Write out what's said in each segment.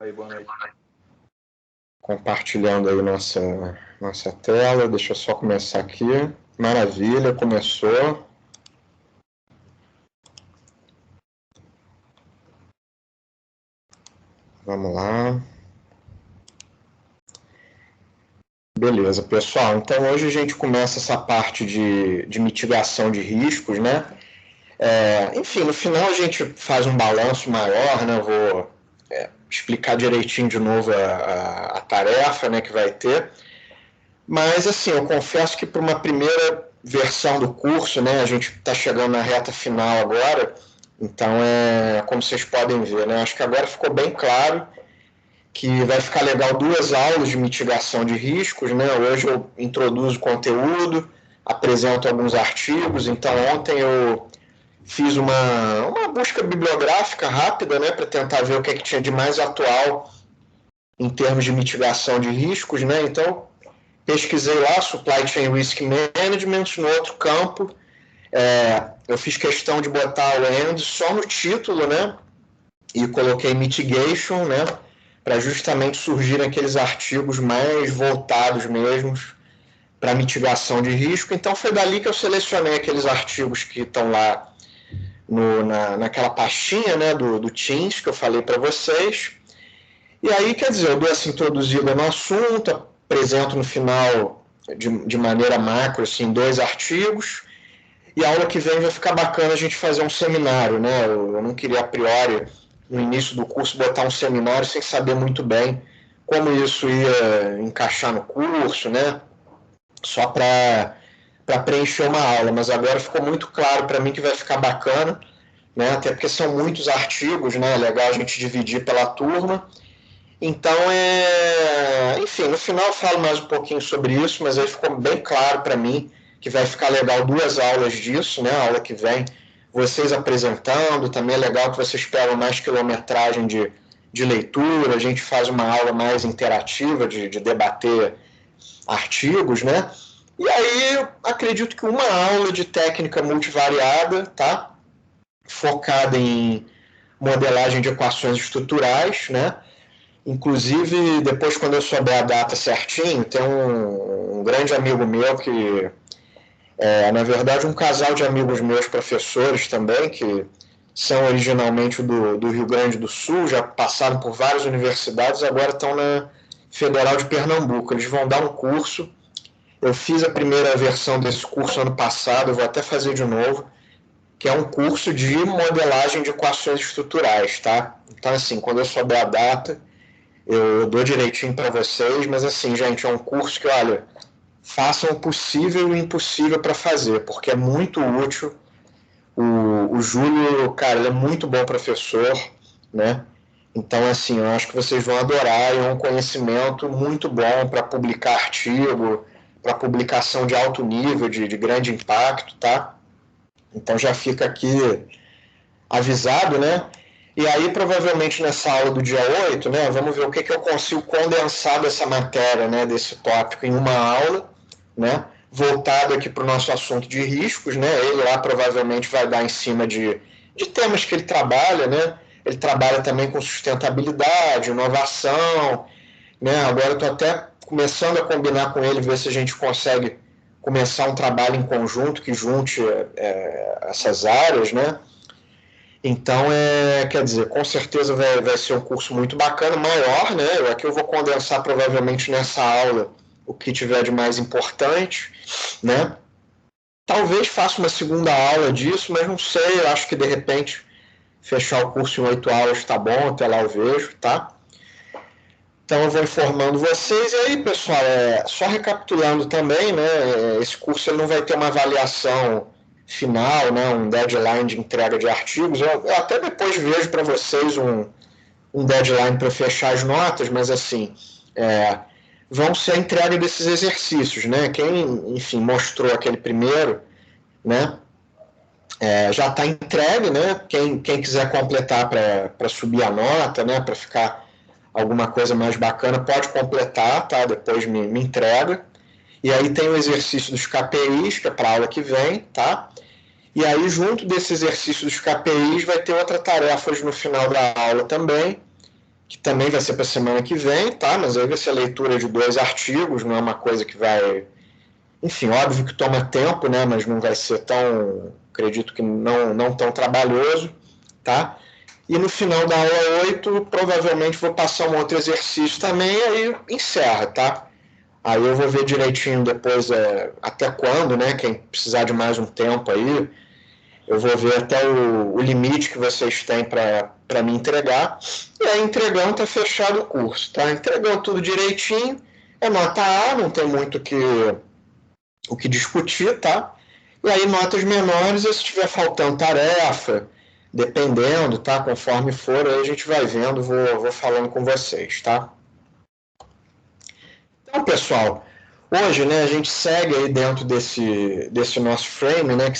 Aí, boa noite. Compartilhando aí nossa tela, deixa eu só começar aqui. Maravilha, começou. Vamos lá. Beleza, pessoal. Então hoje a gente começa essa parte de mitigação de riscos, né? Enfim, no final a gente faz um balanço maior, né? Eu vou explicar direitinho de novo a tarefa, né, que vai ter. Mas, assim, eu confesso que para uma primeira versão do curso, né, a gente está chegando na reta final agora, então, como vocês podem ver, né, acho que agora ficou bem claro que vai ficar legal 2 aulas de mitigação de riscos, né, hoje eu introduzo conteúdo, apresento alguns artigos, então ontem eu fiz uma busca bibliográfica rápida, né, para tentar ver o que tinha de mais atual em termos de mitigação de riscos, né, então pesquisei lá Supply Chain Risk Management. No outro campo, eu fiz questão de botar o AND só no título, né? E coloquei Mitigation, né? Para justamente surgirem aqueles artigos mais voltados mesmos para mitigação de risco. Então foi dali que eu selecionei aqueles artigos que estão lá naquela pastinha, né, do Teams que eu falei para vocês. E aí, quer dizer, eu dou essa introduzida no assunto, apresento no final de maneira macro, assim, 2 artigos, e a aula que vem vai ficar bacana a gente fazer um seminário, né? Eu não queria, a priori, no início do curso, botar um seminário sem saber muito bem como isso ia encaixar no curso, né? Só para preencher uma aula, mas agora ficou muito claro para mim que vai ficar bacana, né? Até porque são muitos artigos, né? É legal a gente dividir pela turma. Então, enfim, no final eu falo mais um pouquinho sobre isso, mas aí ficou bem claro para mim que vai ficar legal 2 aulas disso, né? A aula que vem, vocês apresentando, também é legal que vocês pegam mais quilometragem de leitura, a gente faz uma aula mais interativa de debater artigos, né? E aí, acredito que uma aula de técnica multivariada, tá? Focada em modelagem de equações estruturais, né? Inclusive, depois, quando eu souber a data certinho, tem um grande amigo meu que na verdade, um casal de amigos meus, professores também, que são originalmente do Rio Grande do Sul, já passaram por várias universidades, agora estão na Federal de Pernambuco. Eles vão dar um curso. Eu fiz a primeira versão desse curso ano passado, eu vou até fazer de novo, que é um curso de modelagem de equações estruturais, tá? Então, assim, quando eu souber a data, eu dou direitinho para vocês, mas assim, gente, é um curso que, olha, façam o possível e o impossível para fazer, porque é muito útil. O Júlio, cara, ele é muito bom professor, né? Então, assim, eu acho que vocês vão adorar, é um conhecimento muito bom para publicar artigo, para publicação de alto nível, de grande impacto, tá? Então já fica aqui avisado, né? E aí, provavelmente, nessa aula do dia 8, né, vamos ver o que eu consigo condensar dessa matéria, né, desse tópico em uma aula, né, voltado aqui para o nosso assunto de riscos, né, ele lá provavelmente vai dar em cima de temas que ele trabalha, né, ele trabalha também com sustentabilidade, inovação, né, agora eu estou até começando a combinar com ele, ver se a gente consegue começar um trabalho em conjunto que junte essas áreas, né. Então, quer dizer, com certeza vai ser um curso muito bacana, maior, né? Aqui eu vou condensar provavelmente nessa aula o que tiver de mais importante, né? Talvez faça uma segunda aula disso, mas não sei, eu acho que de repente fechar o curso em 8 aulas está bom, até lá eu vejo, tá? Então eu vou informando vocês. E aí, pessoal, só recapitulando também, né? Esse curso ele não vai ter uma avaliação final, né, um deadline de entrega de artigos. Eu até depois vejo para vocês um deadline para fechar as notas, mas assim, vão ser a entrega desses exercícios, né? Quem, enfim, mostrou aquele primeiro, né, já está entregue, né? Quem quiser completar para subir a nota, né, para ficar alguma coisa mais bacana, pode completar, tá? Depois me entrega. E aí tem o exercício dos KPIs, que é para a aula que vem, tá? E aí, junto desse exercício dos KPIs, vai ter outra tarefa no final da aula também, que também vai ser para a semana que vem, tá? Mas aí vai ser a leitura de 2 artigos, não é uma coisa que vai... Enfim, óbvio que toma tempo, né? Mas não vai ser tão... Acredito que não tão trabalhoso, tá? E no final da aula 8, provavelmente vou passar um outro exercício também, e aí encerra, tá? Aí eu vou ver direitinho depois até quando, né? Quem precisar de mais um tempo aí, eu vou ver até o limite que vocês têm para me entregar. E aí, entregando, tá fechado o curso, tá? Entregando tudo direitinho, é nota A, não tem muito o que discutir, tá? E aí, notas menores, se estiver faltando tarefa, dependendo, tá? Conforme for, aí a gente vai vendo, vou falando com vocês, tá? Então, pessoal, hoje, né, a gente segue aí dentro desse nosso frame, né, que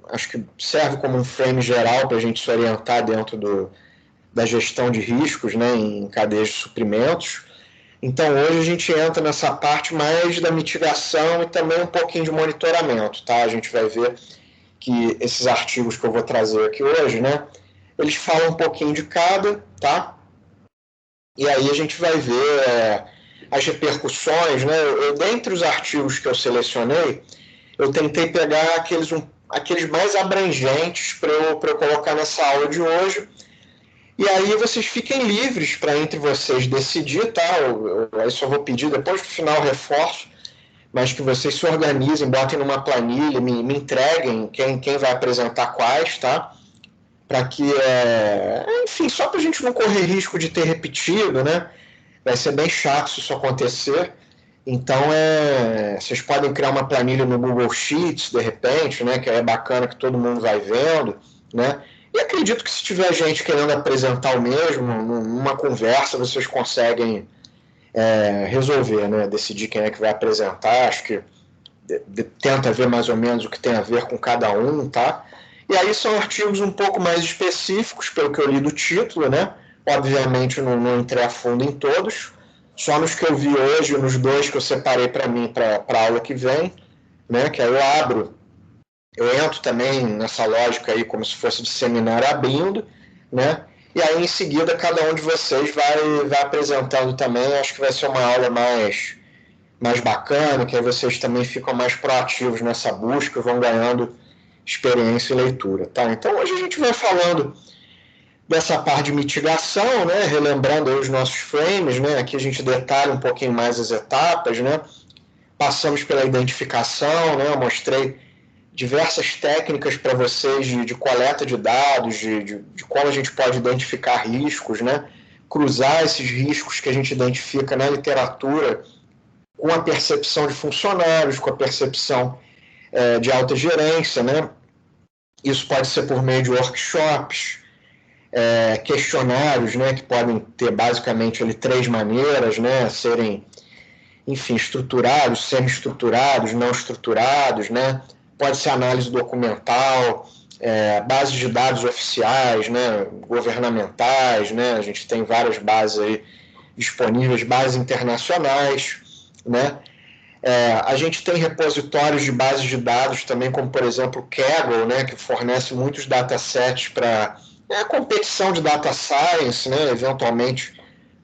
acho que serve como um frame geral para a gente se orientar dentro da gestão de riscos, né, em cadeias de suprimentos. Então, hoje a gente entra nessa parte mais da mitigação e também um pouquinho de monitoramento, tá? A gente vai ver que esses artigos que eu vou trazer aqui hoje, né, eles falam um pouquinho de cada, tá? E aí a gente vai ver as repercussões, né? Dentre os artigos que eu selecionei, eu tentei pegar aqueles mais abrangentes para eu colocar nessa aula de hoje. E aí vocês fiquem livres para entre vocês decidir, tá? Eu só vou pedir, depois do final reforço, mas que vocês se organizem, botem numa planilha, me entreguem quem vai apresentar quais, tá? Para que, enfim, só para a gente não correr risco de ter repetido, né? Vai ser bem chato se isso acontecer. Então, vocês podem criar uma planilha no Google Sheets, de repente, né? Que é bacana que todo mundo vai vendo, né? E acredito que se tiver gente querendo apresentar o mesmo, numa conversa, vocês conseguem resolver, né? Decidir quem é que vai apresentar. Acho que tenta ver mais ou menos o que tem a ver com cada um, tá? E aí são artigos um pouco mais específicos, pelo que eu li do título, né? Obviamente não entrei a fundo em todos, só nos que eu vi hoje, nos 2 que eu separei para mim, para a aula que vem, né? Que aí eu entro também nessa lógica aí, como se fosse de seminário abrindo, né? E aí em seguida cada um de vocês vai apresentando também, acho que vai ser uma aula mais bacana, que aí vocês também ficam mais proativos nessa busca, vão ganhando experiência e leitura, tá? Então hoje a gente vai falando dessa parte de mitigação, né? Relembrando aí os nossos frames, né? Aqui a gente detalha um pouquinho mais as etapas, né? Passamos pela identificação, né? Eu mostrei diversas técnicas para vocês de coleta de dados, de como a gente pode identificar riscos, né? Cruzar esses riscos que a gente identifica na literatura com a percepção de funcionários, com a percepção de alta gerência, né? Isso pode ser por meio de workshops, questionários, né, que podem ter basicamente ali 3 maneiras, né, serem, enfim, estruturados, semi-estruturados, não estruturados, né? Pode ser análise documental, bases de dados oficiais, né, governamentais, né? A gente tem várias bases aí disponíveis, bases internacionais, né? A gente tem repositórios de bases de dados também, como por exemplo o Kaggle, né, que fornece muitos datasets para competição de data science, né, eventualmente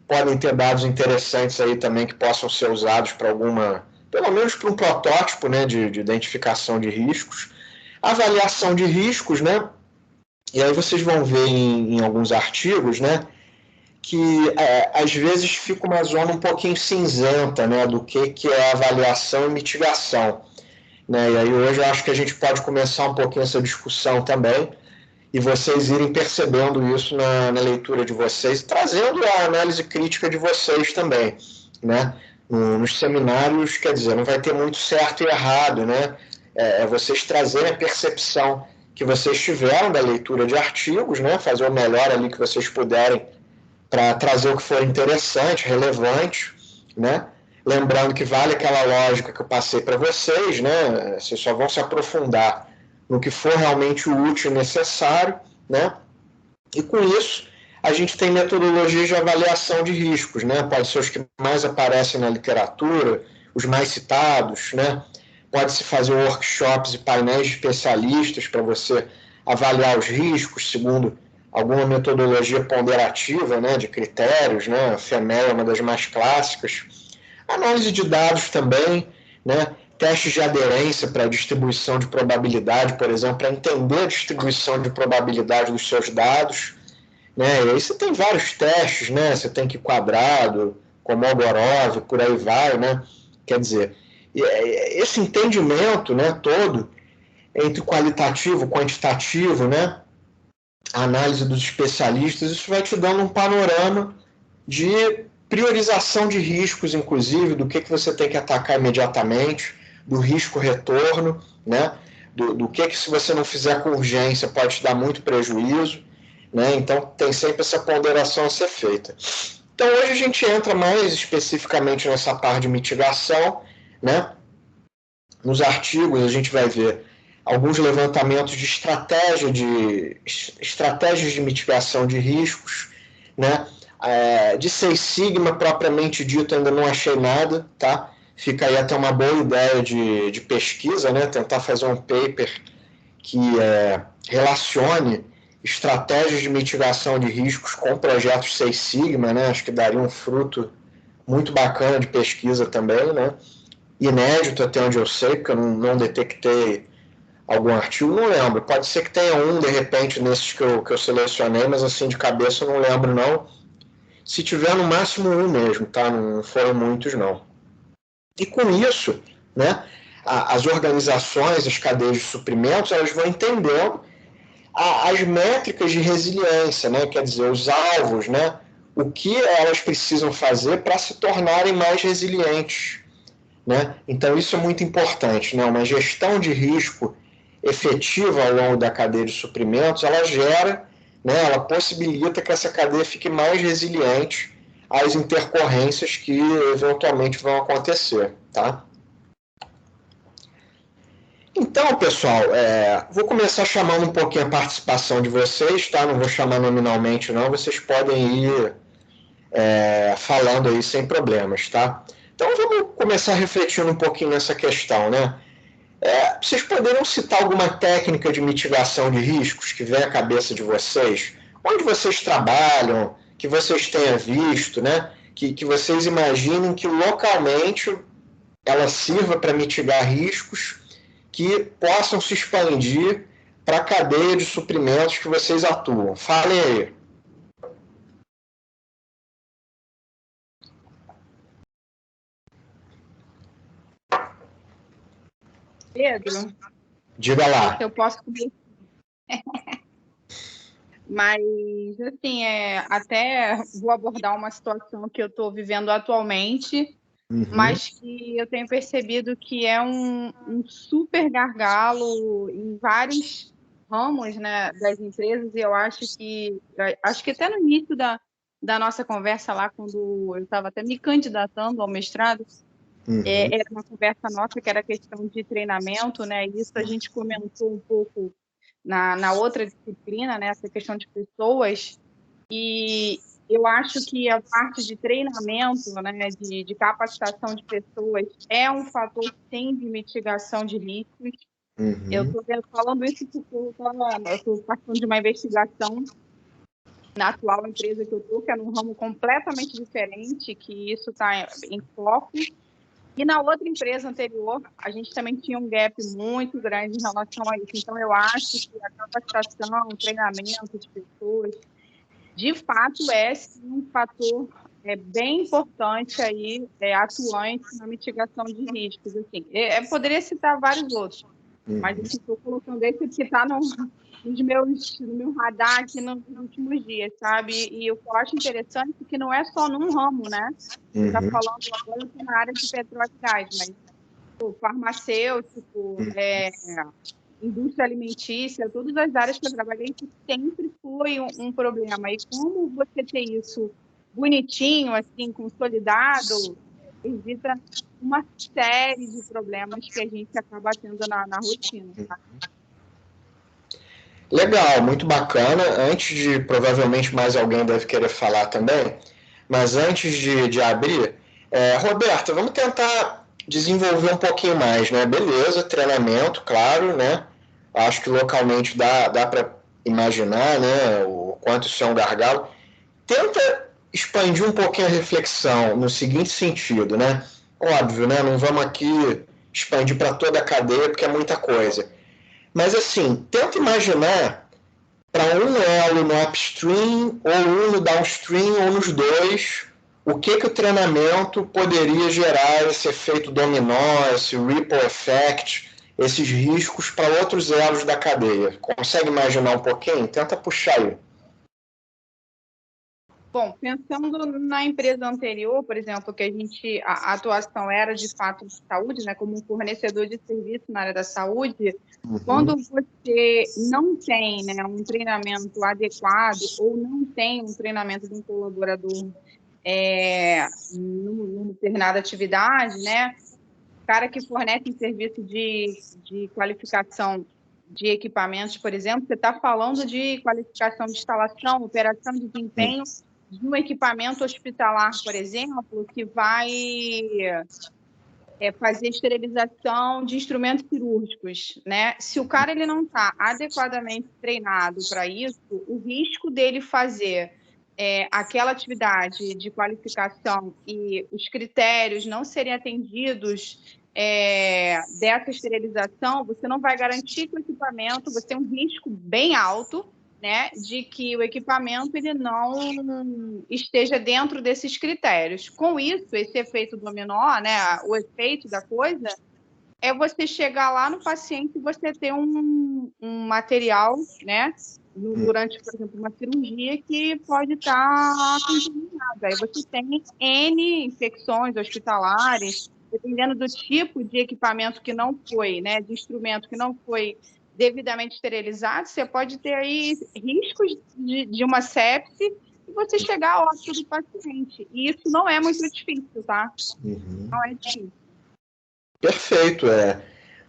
podem ter dados interessantes aí também que possam ser usados para pelo menos para um protótipo, né, de identificação de riscos. Avaliação de riscos, né, e aí vocês vão ver em alguns artigos, né, que às vezes fica uma zona um pouquinho cinzenta, né, do que é avaliação e mitigação, né? E aí hoje eu acho que a gente pode começar um pouquinho essa discussão também e vocês irem percebendo isso na leitura de vocês, trazendo a análise crítica de vocês também, né? Nos seminários, quer dizer, não vai ter muito certo e errado, né? Vocês trazerem a percepção que vocês tiveram da leitura de artigos, né? Fazer o melhor ali que vocês puderem para trazer o que for interessante, relevante, né? Lembrando que vale aquela lógica que eu passei para vocês, né? Vocês só vão se aprofundar no que for realmente útil e necessário, né? E com isso, a gente tem metodologias de avaliação de riscos, né? Pode ser os que mais aparecem na literatura, os mais citados, né? Pode-se fazer workshops e painéis de especialistas para você avaliar os riscos segundo alguma metodologia ponderativa, né, de critérios, né, a FEMEL é uma das mais clássicas, análise de dados também, né, testes de aderência para distribuição de probabilidade, por exemplo, para entender a distribuição de probabilidade dos seus dados, né, e aí você tem vários testes, né, você tem que quadrado, Kolmogorov, por aí vai, né, quer dizer, esse entendimento, né, todo, entre qualitativo e quantitativo, né, a análise dos especialistas, isso vai te dando um panorama de priorização de riscos, inclusive, do que você tem que atacar imediatamente, do risco-retorno, né? do que se você não fizer com urgência pode te dar muito prejuízo, né? Então tem sempre essa ponderação a ser feita. Então hoje a gente entra mais especificamente nessa parte de mitigação, né? Nos artigos a gente vai ver alguns levantamentos de estratégias de mitigação de riscos, né? De Six Sigma propriamente dito ainda não achei nada, tá? Fica aí até uma boa ideia de pesquisa, né? Tentar fazer um paper que relacione estratégias de mitigação de riscos com projetos Six Sigma, né? Acho que daria um fruto muito bacana de pesquisa também, né? Inédito até onde eu sei, porque eu não detectei algum artigo, não lembro. Pode ser que tenha um, de repente, nesses que eu selecionei, mas assim, de cabeça eu não lembro, não. Se tiver, no máximo um mesmo, tá? Não foram muitos, não. E com isso, né, as organizações, as cadeias de suprimentos, elas vão entendendo as métricas de resiliência, né? Quer dizer, os alvos, né? O que elas precisam fazer para se tornarem mais resilientes, né? Então, isso é muito importante, né? Uma gestão de risco efetiva ao longo da cadeia de suprimentos, ela gera, né, ela possibilita que essa cadeia fique mais resiliente às intercorrências que eventualmente vão acontecer, tá? Então, pessoal, vou começar chamando um pouquinho a participação de vocês, tá? Não vou chamar nominalmente, não. Vocês podem ir falando aí sem problemas, tá? Então, vamos começar refletindo um pouquinho nessa questão, né? Vocês poderiam citar alguma técnica de mitigação de riscos que vem à cabeça de vocês? Onde vocês trabalham, que vocês tenham visto, né? Que vocês imaginem que localmente ela sirva para mitigar riscos que possam se expandir para a cadeia de suprimentos que vocês atuam. Falem aí. Pedro, Diga lá. eu posso começar. Mas, assim, até vou abordar uma situação que eu estou vivendo atualmente, mas que eu tenho percebido que é um super gargalo em vários ramos, né, das empresas, e eu acho que até no início da nossa conversa lá, quando eu estava até me candidatando ao mestrado, era uma conversa nossa que era questão de treinamento, né? Isso a gente comentou um pouco na outra disciplina, né? Essa questão de pessoas. E eu acho que a parte de treinamento, né? De capacitação de pessoas é um fator, sim, de mitigação de riscos. Eu estou falando isso porque eu estou participando de uma investigação na atual empresa que eu estou, que é num ramo completamente diferente, que isso está em foco. E na outra empresa anterior, a gente também tinha um gap muito grande em relação a isso. Então, eu acho que a capacitação, o treinamento de pessoas, de fato, é sim, um fator bem importante aí, atuante na mitigação de riscos. Assim. Poderia citar vários outros, mas estou colocando esse que está no meu radar aqui nos últimos dias, sabe? E o que eu acho interessante é que não é só num ramo, né? Você está falando agora na área de petróleo e gás, mas farmacêutico, indústria alimentícia, todas as áreas que eu trabalhei, que sempre foi um problema. E como você tem isso bonitinho, assim, consolidado, evita uma série de problemas que a gente acaba tendo na rotina, tá? Legal, muito bacana. Antes de, provavelmente mais alguém deve querer falar também, mas antes de abrir, Roberta, vamos tentar desenvolver um pouquinho mais, né? Beleza, treinamento, claro, né? Acho que localmente dá para imaginar, né, o quanto isso é um gargalo. Tenta expandir um pouquinho a reflexão no seguinte sentido, né? Óbvio, né? Não vamos aqui expandir para toda a cadeia, porque é muita coisa. Mas, assim, tenta imaginar para um elo no upstream, ou um no downstream, ou nos dois, o que o treinamento poderia gerar esse efeito dominó, esse ripple effect, esses riscos para outros elos da cadeia. Consegue imaginar um pouquinho? Tenta puxar aí. Bom, pensando na empresa anterior, por exemplo, que a atuação era de fato de saúde, né, como um fornecedor de serviço na área da saúde, quando você não tem, né, um treinamento adequado ou não tem um treinamento de um colaborador numa determinada atividade, né, o cara que fornece um serviço de qualificação de equipamentos, por exemplo, você está falando de qualificação de instalação, operação de desempenho de um equipamento hospitalar, por exemplo, que vai fazer esterilização de instrumentos cirúrgicos, né? Se o cara ele não está adequadamente treinado para isso, o risco dele fazer aquela atividade de qualificação e os critérios não serem atendidos dessa esterilização, você não vai garantir que o equipamento, você tem um risco bem alto, né, de que o equipamento ele não esteja dentro desses critérios. Com isso, esse efeito dominó, né, o efeito da coisa, é você chegar lá no paciente e você ter um material, né, durante, por exemplo, uma cirurgia que pode estar contaminado. Aí você tem N infecções hospitalares, dependendo do tipo de equipamento que não foi, né, de instrumento que não foi devidamente esterilizado, você pode ter aí riscos de uma sepse e você chegar ao óbito do paciente. E isso não é muito difícil, tá? Não é difícil. Perfeito,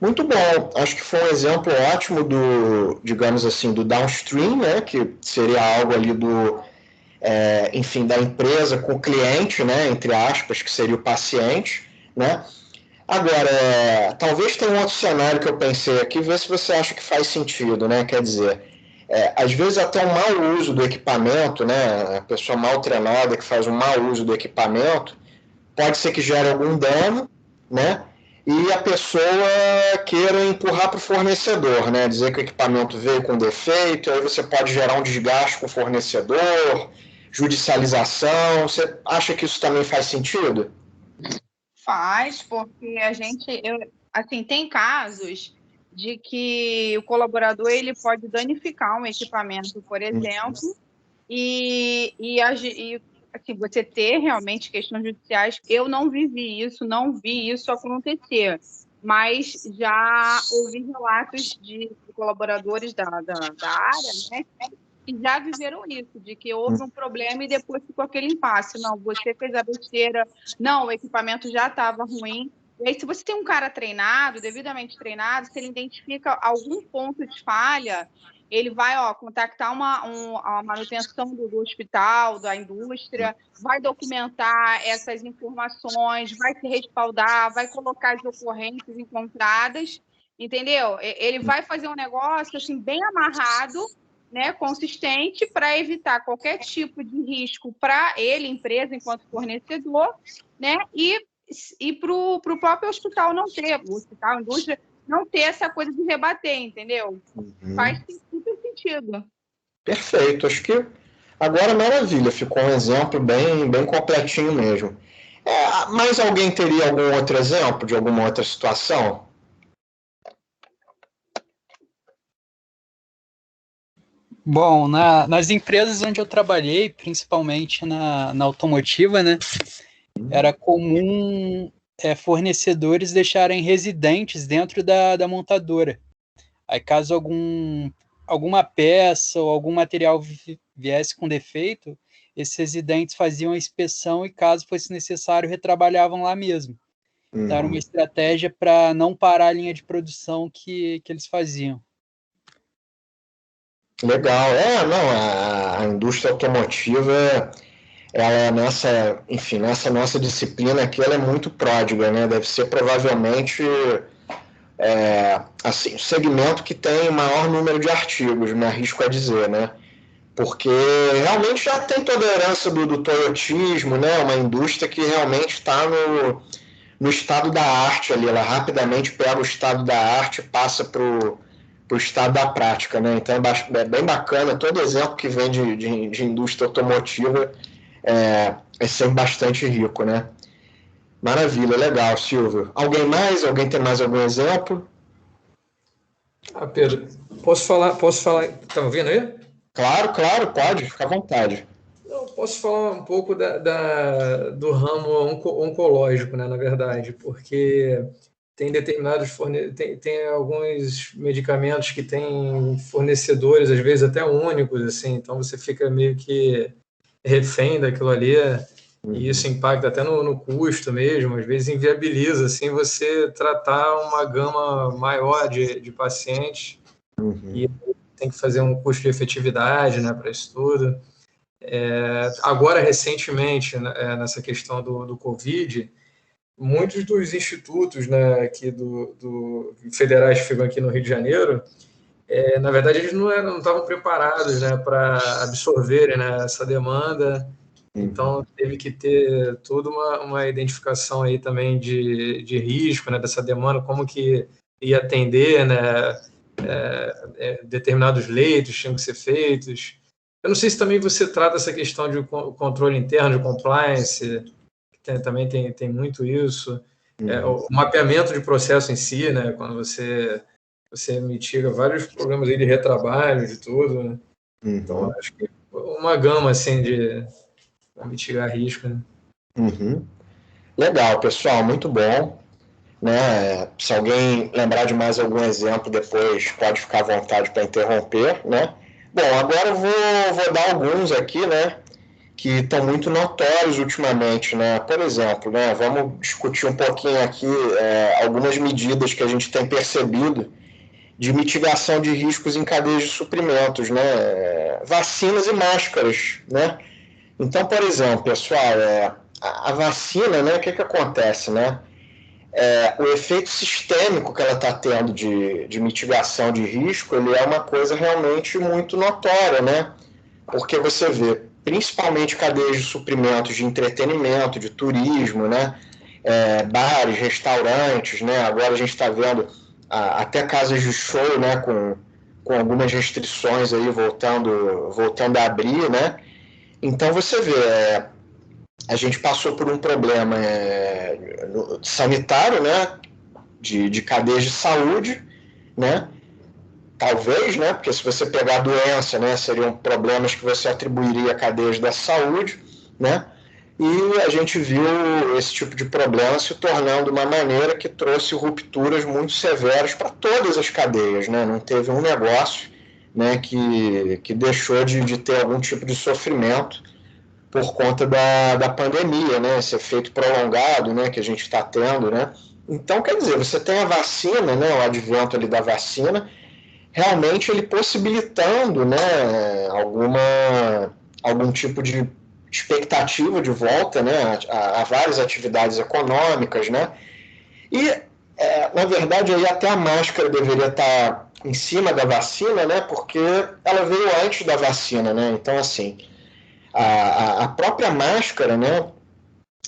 muito bom. Acho que foi um exemplo ótimo do, digamos assim, do downstream, né, que seria algo ali do, enfim, da empresa com o cliente, né, entre aspas, que seria o paciente, né. Agora, talvez tenha um outro cenário que eu pensei aqui, ver se você acha que faz sentido, né, quer dizer, às vezes até um mau uso do equipamento, né, a pessoa mal treinada que faz um mau uso do equipamento, pode ser que gere algum dano, né, e a pessoa queira empurrar para o fornecedor, né? Dizer que o equipamento veio com defeito, aí você pode gerar um desgaste com o fornecedor, judicialização. Você acha que isso também faz sentido? Faz, porque assim, tem casos de que o colaborador ele pode danificar um equipamento, por exemplo, e assim, você ter realmente questões judiciais. Eu não vivi isso, não vi isso acontecer, mas já ouvi relatos de colaboradores da área, né, que já viveram isso, de que houve um problema e depois ficou aquele impasse. Não, você fez a besteira, não, o equipamento já estava ruim. E aí, se você tem um cara treinado, devidamente treinado, se ele identifica algum ponto de falha, ele vai contactar a manutenção do hospital, da indústria, vai documentar essas informações, vai se respaldar, vai colocar as ocorrências encontradas, entendeu? Ele vai fazer um negócio assim, bem amarrado, né, consistente, para evitar qualquer tipo de risco para ele, empresa, enquanto fornecedor, né, e para o próprio hospital não ter, o hospital, a indústria, não ter essa coisa de rebater, entendeu? Faz super sentido. Perfeito, acho que agora maravilha, ficou um exemplo bem, bem completinho mesmo. Mas alguém teria algum outro exemplo de alguma outra situação? Bom, nas empresas onde eu trabalhei, principalmente na automotiva, né, era comum fornecedores deixarem residentes dentro da montadora. Aí, caso alguma peça ou algum material viesse com defeito, esses residentes faziam a inspeção e, caso fosse necessário, retrabalhavam lá mesmo. Então, era uma estratégia para não parar a linha de produção que eles faziam. Legal. Não, a indústria automotiva, ela nessa nossa disciplina aqui, ela é muito pródiga, né? Deve ser provavelmente assim, o segmento que tem o maior número de artigos, me arrisco a dizer, né? Porque realmente já tem toda a herança do toyotismo, né? Uma indústria que realmente está no estado da arte ali, ela rapidamente pega o estado da arte e passa para o estado da prática, né? Então é bem bacana, todo exemplo que vem de indústria automotiva é sempre bastante rico, né? Maravilha, legal, Silvio. Alguém tem mais algum exemplo? Pedro, posso falar, tá me ouvindo aí? Claro, pode, fica à vontade. Não, posso falar um pouco do ramo oncológico, né, na verdade, porque tem determinados tem alguns medicamentos que têm fornecedores, às vezes até únicos, assim, então você fica meio que refém daquilo ali, e isso impacta até no custo mesmo, às vezes inviabiliza, assim, você tratar uma gama maior de pacientes, e tem que fazer um custo de efetividade, né, para isso tudo. Agora, recentemente, nessa questão do Covid, muitos dos institutos, né, aqui federais que ficam aqui no Rio de Janeiro, na verdade, eles não estavam preparados, né, para absorverem, né, essa demanda. Então, teve que ter toda uma identificação aí também de risco, né, dessa demanda, como que ia atender, né, determinados leitos tinham que ser feitos. Eu não sei se também você trata essa questão de controle interno, de compliance, que também tem muito isso. O mapeamento de processo em si, né, quando você mitiga vários problemas aí de retrabalho, de tudo, né? Então, acho que uma gama assim de mitigar risco, né? Legal, pessoal, muito bom. Né? Se alguém lembrar de mais algum exemplo depois, pode ficar à vontade para interromper, né? Bom, agora eu vou dar alguns aqui, né, que estão muito notórios ultimamente, né? Por exemplo, né, vamos discutir um pouquinho aqui algumas medidas que a gente tem percebido de mitigação de riscos em cadeias de suprimentos, né? Vacinas e máscaras, né? Então, por exemplo, pessoal, a vacina, né, o que acontece, né? O efeito sistêmico que ela está tendo de mitigação de risco, ele é uma coisa realmente muito notória, né? Porque você vê, principalmente cadeias de suprimentos de entretenimento, de turismo, né? Bares, restaurantes, né? Agora a gente está vendo até casas de show, né? Com algumas restrições aí voltando a abrir, né? Então você vê, a gente passou por um problema sanitário, né? De cadeias de saúde, né? Talvez, né? Porque se você pegar a doença, né? Seriam problemas que você atribuiria a cadeias da saúde, né? E a gente viu esse tipo de problema se tornando uma maneira que trouxe rupturas muito severas para todas as cadeias, né? Não teve um negócio, né, que deixou de ter algum tipo de sofrimento por conta da pandemia, né? Esse efeito prolongado, né, que a gente está tendo, né? Então, quer dizer, você tem a vacina, né, o advento ali da vacina, realmente ele possibilitando, né, algum tipo de expectativa de volta, né, a várias atividades econômicas, né, e na verdade aí até a máscara deveria estar em cima da vacina, né, porque ela veio antes da vacina, né, então assim, a própria máscara, né,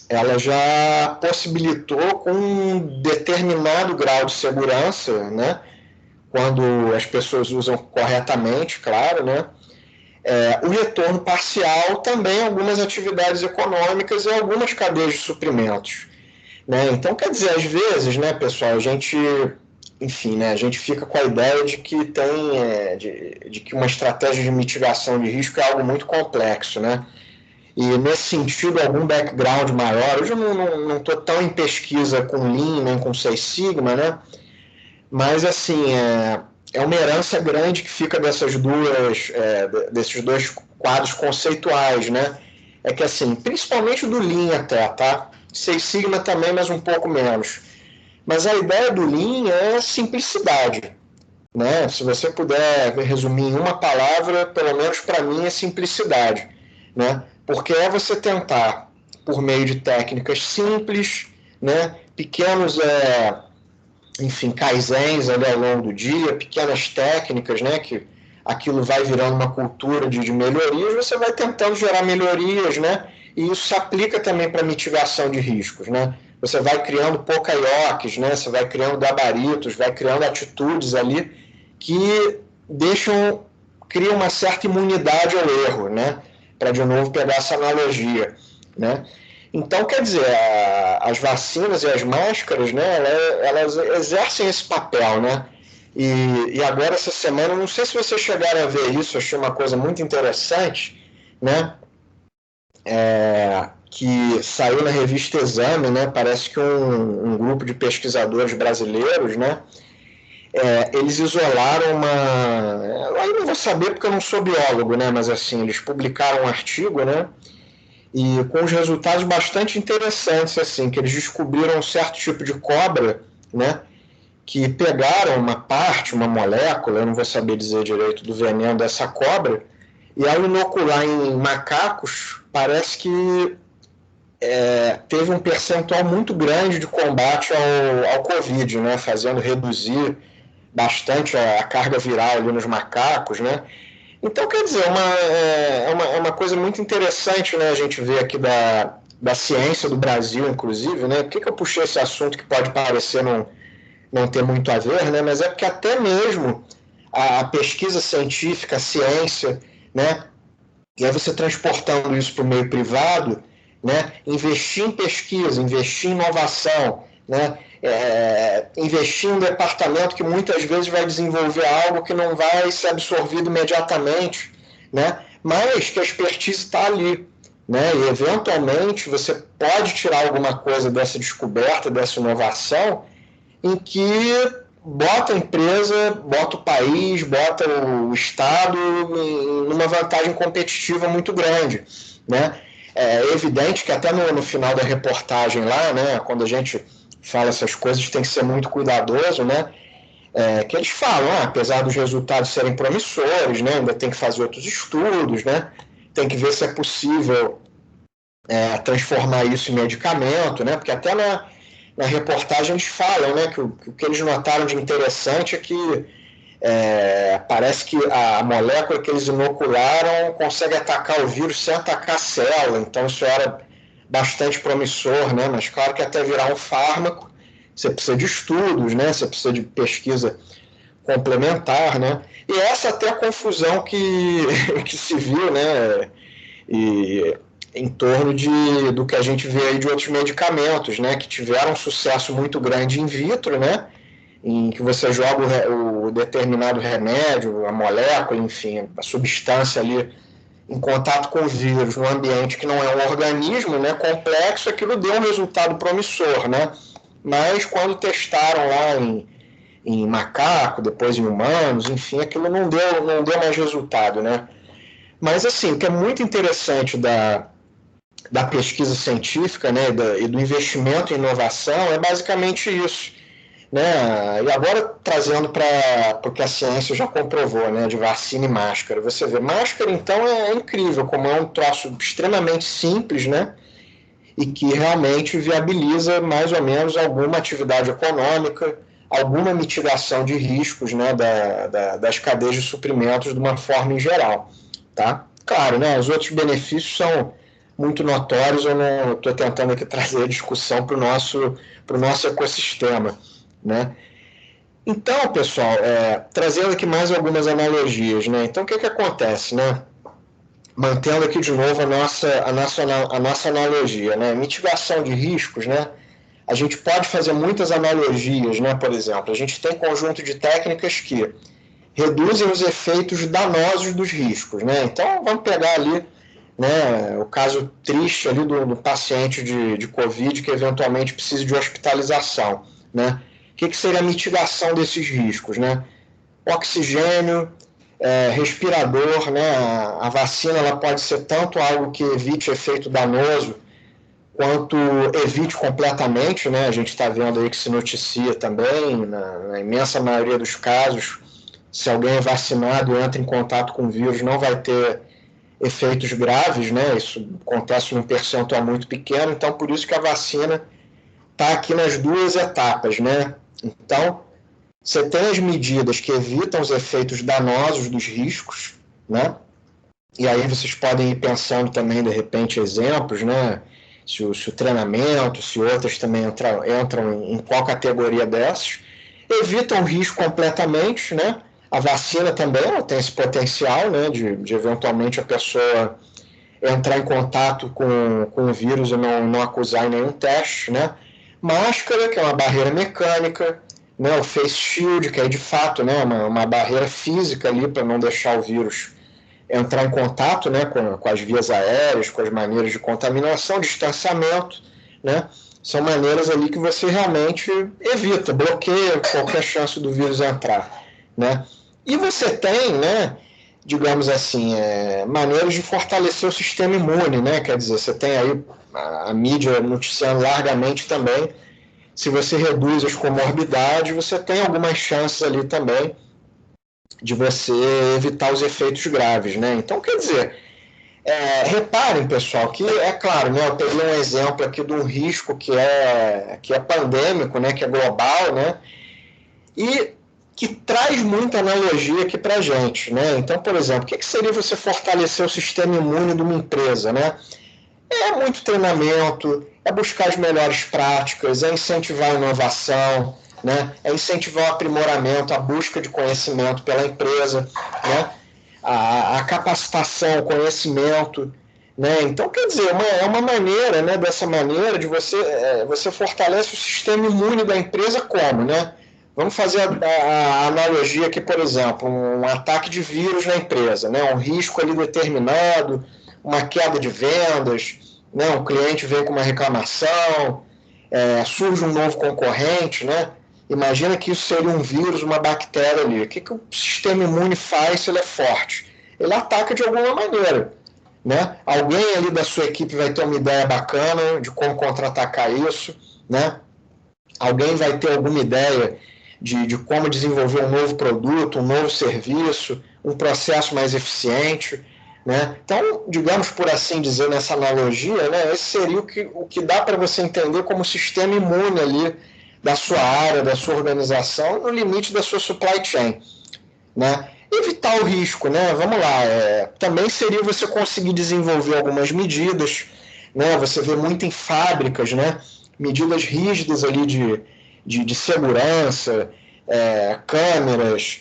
ela já possibilitou com um determinado grau de segurança, né, quando as pessoas usam corretamente, claro, né, o retorno parcial também a algumas atividades econômicas e algumas cadeias de suprimentos, né? Então, quer dizer, às vezes, né, pessoal, a gente fica com a ideia de que de que uma estratégia de mitigação de risco é algo muito complexo, né? E nesse sentido, algum background maior, hoje eu não estou tão em pesquisa com Lean, nem com Six Sigma, né? Mas, assim, é uma herança grande que fica desses dois quadros conceituais, né? É que, assim, principalmente do Lean até, tá? Six Sigma também, mas um pouco menos. Mas a ideia do Lean é simplicidade, né? Se você puder resumir em uma palavra, pelo menos para mim, é simplicidade, né? Porque é você tentar, por meio de técnicas simples, né? Pequenos enfim, kaizens ali ao longo do dia, pequenas técnicas, né, que aquilo vai virando uma cultura de melhorias, você vai tentando gerar melhorias, né, e isso se aplica também para mitigação de riscos, né. Você vai criando pokaioques, né, você vai criando gabaritos, vai criando atitudes ali que criam uma certa imunidade ao erro, né, para de novo pegar essa analogia, né. Então, quer dizer, as vacinas e as máscaras, né, elas exercem esse papel, né? E agora, essa semana, não sei se vocês chegaram a ver isso, achei uma coisa muito interessante, né? Que saiu na revista Exame, né? Parece que um grupo de pesquisadores brasileiros, né? Eles isolaram uma... Aí não vou saber porque eu não sou biólogo, né? Mas assim, eles publicaram um artigo, né? E com os resultados bastante interessantes, assim, que eles descobriram um certo tipo de cobra, né, que pegaram uma molécula, eu não vou saber dizer direito do veneno dessa cobra, e ao inocular em macacos, parece que teve um percentual muito grande de combate ao Covid, né, fazendo reduzir bastante a carga viral ali nos macacos, né. Então, quer dizer, é uma coisa muito interessante, né, a gente ver aqui da ciência do Brasil, inclusive, né? Por que eu puxei esse assunto que pode parecer não ter muito a ver, né? Mas é porque até mesmo a pesquisa científica, a ciência, né? E aí você transportando isso para o meio privado, né? Investir em pesquisa, investir em inovação, né? Investir em um departamento que muitas vezes vai desenvolver algo que não vai ser absorvido imediatamente, né? Mas que a expertise está ali, né? E eventualmente você pode tirar alguma coisa dessa descoberta, dessa inovação, em que bota a empresa, bota o país, bota o Estado numa vantagem competitiva muito grande, né? É evidente que até no final da reportagem lá, né, quando a gente fala essas coisas, tem que ser muito cuidadoso, né? Que eles falam, apesar dos resultados serem promissores, né, ainda tem que fazer outros estudos, né? Tem que ver se é possível transformar isso em medicamento, né? Porque até na reportagem eles falam, né, que o que eles notaram de interessante é que parece que a molécula que eles inocularam consegue atacar o vírus sem atacar a célula, então isso era bastante promissor, né? Mas claro que até virar um fármaco você precisa de estudos, né? Você precisa de pesquisa complementar, né? E essa até a confusão que se viu, né? E em torno do que a gente vê aí de outros medicamentos, né? Que tiveram um sucesso muito grande in vitro, né? Em que você joga o determinado remédio, a molécula, enfim, a substância ali em contato com o vírus num ambiente que não é um organismo, né, complexo, aquilo deu um resultado promissor, né? Mas quando testaram lá em macaco, depois em humanos, enfim, aquilo não deu mais resultado, né? Mas assim, o que é muito interessante da pesquisa científica, né, e do investimento em inovação é basicamente isso, né? E agora trazendo para o que a ciência já comprovou, né, de vacina e máscara. Você vê, máscara então é incrível, como é um troço extremamente simples, né? E que realmente viabiliza mais ou menos alguma atividade econômica, alguma mitigação de riscos, né, das cadeias de suprimentos de uma forma em geral, tá? Claro, né, os outros benefícios são muito notórios, eu não estou tentando aqui trazer a discussão para o nosso ecossistema, né? Então, pessoal, trazendo aqui mais algumas analogias, né? Então, o que acontece, né? Mantendo aqui de novo a nossa analogia, né? Mitigação de riscos, né? A gente pode fazer muitas analogias, né? Por exemplo, a gente tem conjunto de técnicas que reduzem os efeitos danosos dos riscos, né? Então, vamos pegar ali, né, o caso triste ali do paciente de Covid que eventualmente precisa de hospitalização, né? O que seria a mitigação desses riscos, né? Oxigênio, respirador, né? A vacina ela pode ser tanto algo que evite efeito danoso, quanto evite completamente, né? A gente está vendo aí que se noticia também, na imensa maioria dos casos, se alguém é vacinado e entra em contato com o vírus, não vai ter efeitos graves, né? Isso acontece num percentual muito pequeno, então por isso que a vacina está aqui nas duas etapas, né? Então, você tem as medidas que evitam os efeitos danosos dos riscos, né? E aí vocês podem ir pensando também, de repente, exemplos, né? Se o treinamento, se outras também entram em qual categoria dessas. Evitam o risco completamente, né? A vacina também tem esse potencial, né? De eventualmente a pessoa entrar em contato com o vírus e não acusar em nenhum teste, né? Máscara, que é uma barreira mecânica, né? O face shield, que é de fato, né? uma barreira física ali para não deixar o vírus entrar em contato, né? com as vias aéreas, com as maneiras de contaminação, distanciamento, né? São maneiras ali que você realmente evita, bloqueia qualquer chance do vírus entrar, né? E você tem, né, digamos assim, maneiras de fortalecer o sistema imune, né? Quer dizer, você tem aí a mídia noticiando largamente também. Se você reduz as comorbidades, você tem algumas chances ali também de você evitar os efeitos graves, né? Então, quer dizer, reparem, pessoal, que é claro, né? Eu peguei um exemplo aqui de um risco que é pandêmico, né? Que é global, né? E que traz muita analogia aqui para a gente, né? Então, por exemplo, o que seria você fortalecer o sistema imune de uma empresa, né? É muito treinamento, é buscar as melhores práticas, é incentivar a inovação, né? É incentivar o aprimoramento, a busca de conhecimento pela empresa, né? A capacitação, o conhecimento, né? Então, quer dizer, é uma maneira, né? Dessa maneira de você fortalece o sistema imune da empresa como, né? Vamos fazer a analogia aqui, por exemplo, um ataque de vírus na empresa, né? Um risco ali determinado, uma queda de vendas, né? Um cliente vem com uma reclamação, surge um novo concorrente, né? Imagina que isso seria um vírus, uma bactéria ali. O que o sistema imune faz se ele é forte? Ele ataca de alguma maneira, né? Alguém ali da sua equipe vai ter uma ideia bacana de como contra-atacar isso, né? Alguém vai ter alguma ideia de como desenvolver um novo produto, um novo serviço, um processo mais eficiente, né? Então, digamos por assim dizer, nessa analogia, né, esse seria o que dá para você entender como sistema imune ali da sua área, da sua organização, no limite da sua supply chain, né? Evitar o risco, né? Vamos lá, também seria você conseguir desenvolver algumas medidas, né? Você vê muito em fábricas, né? Medidas rígidas ali de segurança, câmeras,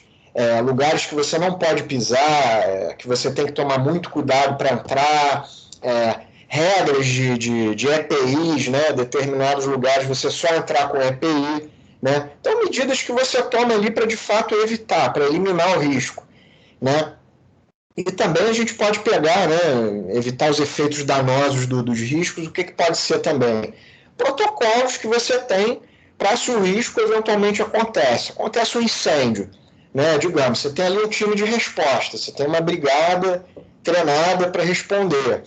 lugares que você não pode pisar, que você tem que tomar muito cuidado para entrar, regras de EPIs, né? Determinados lugares você só entrar com EPI, né? Então, medidas que você toma ali para, de fato, evitar, para eliminar o risco, né? E também a gente pode pegar, né, evitar os efeitos danosos dos riscos, o que pode ser também? Protocolos que você tem para se o risco eventualmente acontece um incêndio, né? Digamos, você tem ali um time de resposta, você tem uma brigada treinada para responder,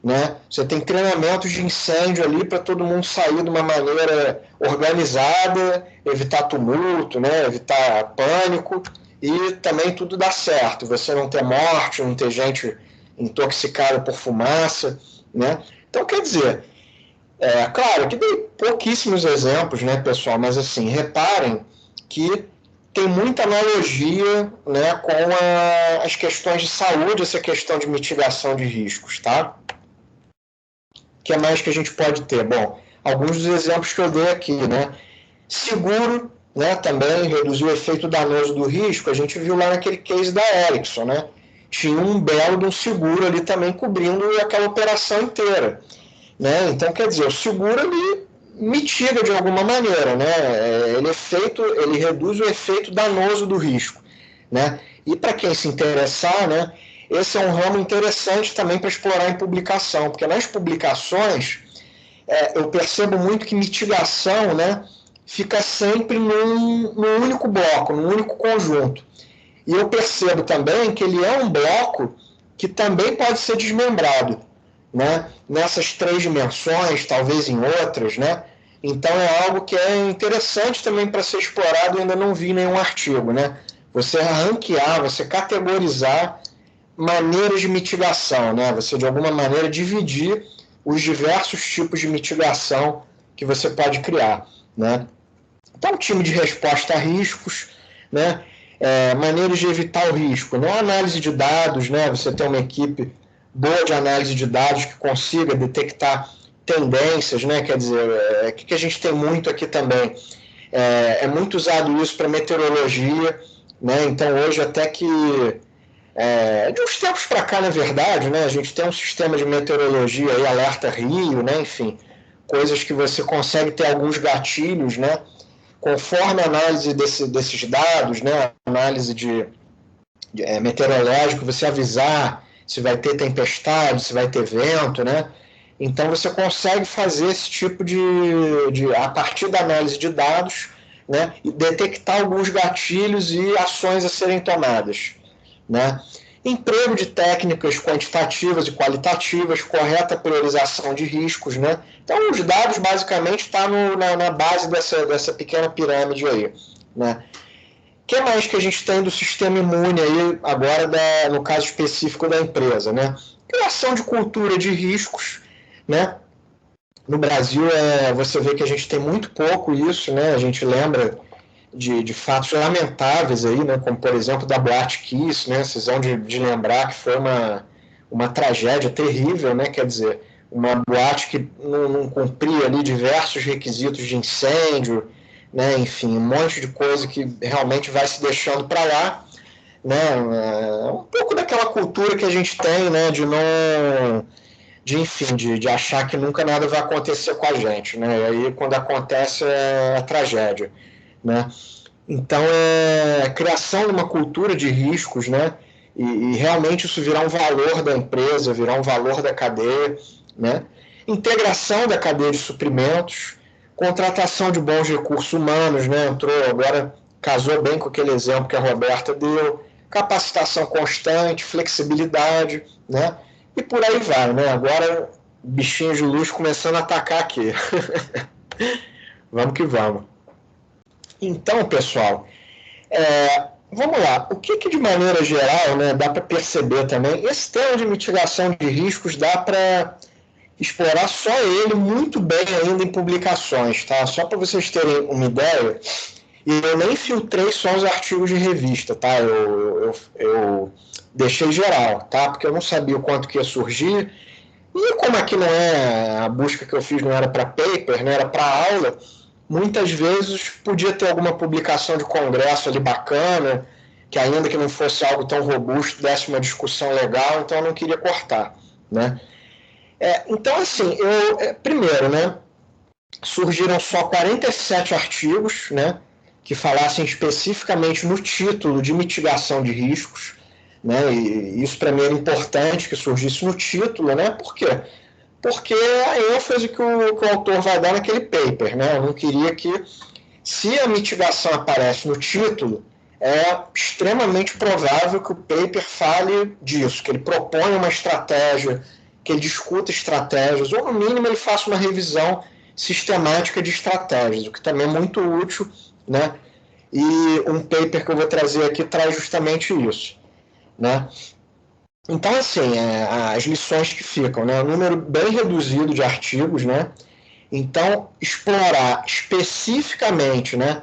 né? Você tem treinamentos de incêndio ali para todo mundo sair de uma maneira organizada, evitar tumulto, né? Evitar pânico e também tudo dá certo. Você não ter morte, não ter gente intoxicada por fumaça, né? Então, quer dizer, claro que dei pouquíssimos exemplos, né, pessoal? Mas, assim, reparem que tem muita analogia, né, com as questões de saúde, essa questão de mitigação de riscos, tá? O que mais que a gente pode ter? Bom, alguns dos exemplos que eu dei aqui, né? Seguro, né, também reduzir o efeito danoso do risco, a gente viu lá naquele case da Ericsson, né? Tinha um belo de um seguro ali também cobrindo aquela operação inteira, né? Então, quer dizer, o seguro ali mitiga de alguma maneira, né? Ele reduz o efeito danoso do risco, né? E para quem se interessar, né, esse é um ramo interessante também para explorar em publicação, porque nas publicações eu percebo muito que mitigação, né, fica sempre num único bloco, num único conjunto. E eu percebo também que ele é um bloco que também pode ser desmembrado, né, nessas 3 dimensões, talvez em outras, né? Então é algo que é interessante também para ser explorado e ainda não vi nenhum artigo, né? Você ranquear, você categorizar maneiras de mitigação, né? Você de alguma maneira dividir os diversos tipos de mitigação que você pode criar, né? Então, time de resposta a riscos, né? Maneiras de evitar o risco, né? Análise de dados, né? Você tem uma equipe boa de análise de dados que consiga detectar tendências, né? Quer dizer, o que a gente tem muito aqui também? É muito usado isso para meteorologia, né? Então, hoje até que de uns tempos para cá, na verdade, né, a gente tem um sistema de meteorologia aí, Alerta Rio, né, enfim, coisas que você consegue ter alguns gatilhos, né, conforme a análise desses dados, né, análise meteorológica, você avisar se vai ter tempestade, se vai ter vento, né, então você consegue fazer esse tipo a partir da análise de dados, né, e detectar alguns gatilhos e ações a serem tomadas, né? Emprego de técnicas quantitativas e qualitativas, correta priorização de riscos, né? Então, os dados basicamente estão na base dessa pequena pirâmide aí, né? O que mais que a gente tem do sistema imune aí, agora no caso específico da empresa, né? Criação de cultura de riscos, né? No Brasil, você vê que a gente tem muito pouco isso, né? A gente lembra de fatos lamentáveis aí, né, como por exemplo da Boate Kiss, né, vocês vão de lembrar que foi uma tragédia terrível, né, quer dizer, uma boate que não cumpria ali diversos requisitos de incêndio, né, enfim, um monte de coisa que realmente vai se deixando para lá, né, um pouco daquela cultura que a gente tem, né, de achar que nunca nada vai acontecer com a gente, né, e aí quando acontece é a tragédia, né? Então, a criação de uma cultura de riscos, né? E realmente isso virar um valor da empresa, virar um valor da cadeia, né? Integração da cadeia de suprimentos, contratação de bons recursos humanos, né? Entrou agora, casou bem com aquele exemplo que a Roberta deu, capacitação constante, flexibilidade, né? E por aí vai, né? Agora, bichinhos de luz começando a atacar aqui. Vamos que vamos. Então, pessoal, vamos lá. O que de maneira geral, né, dá para perceber também? Esse tema de mitigação de riscos dá para explorar só ele muito bem ainda em publicações, tá? Só para vocês terem uma ideia, e eu nem filtrei só os artigos de revista, tá? Eu deixei geral, tá? Porque eu não sabia o quanto que ia surgir. E como aqui não a busca que eu fiz não era para paper, não era para aula, muitas vezes podia ter alguma publicação de congresso ali bacana, que ainda que não fosse algo tão robusto, desse uma discussão legal, então eu não queria cortar, né? Então, assim, primeiro, né, surgiram só 47 artigos, né, que falassem especificamente no título de mitigação de riscos, né, e isso para mim era importante que surgisse no título, né, por quê? Porque a ênfase que o autor vai dar naquele paper, né? Eu não queria que, se a mitigação aparece no título, é extremamente provável que o paper fale disso, que ele proponha uma estratégia, que ele discuta estratégias, ou no mínimo ele faça uma revisão sistemática de estratégias, o que também é muito útil, né? E um paper que eu vou trazer aqui traz justamente isso, né? Então, assim, as lições que ficam, né? Um número bem reduzido de artigos, né? Então, explorar especificamente, né,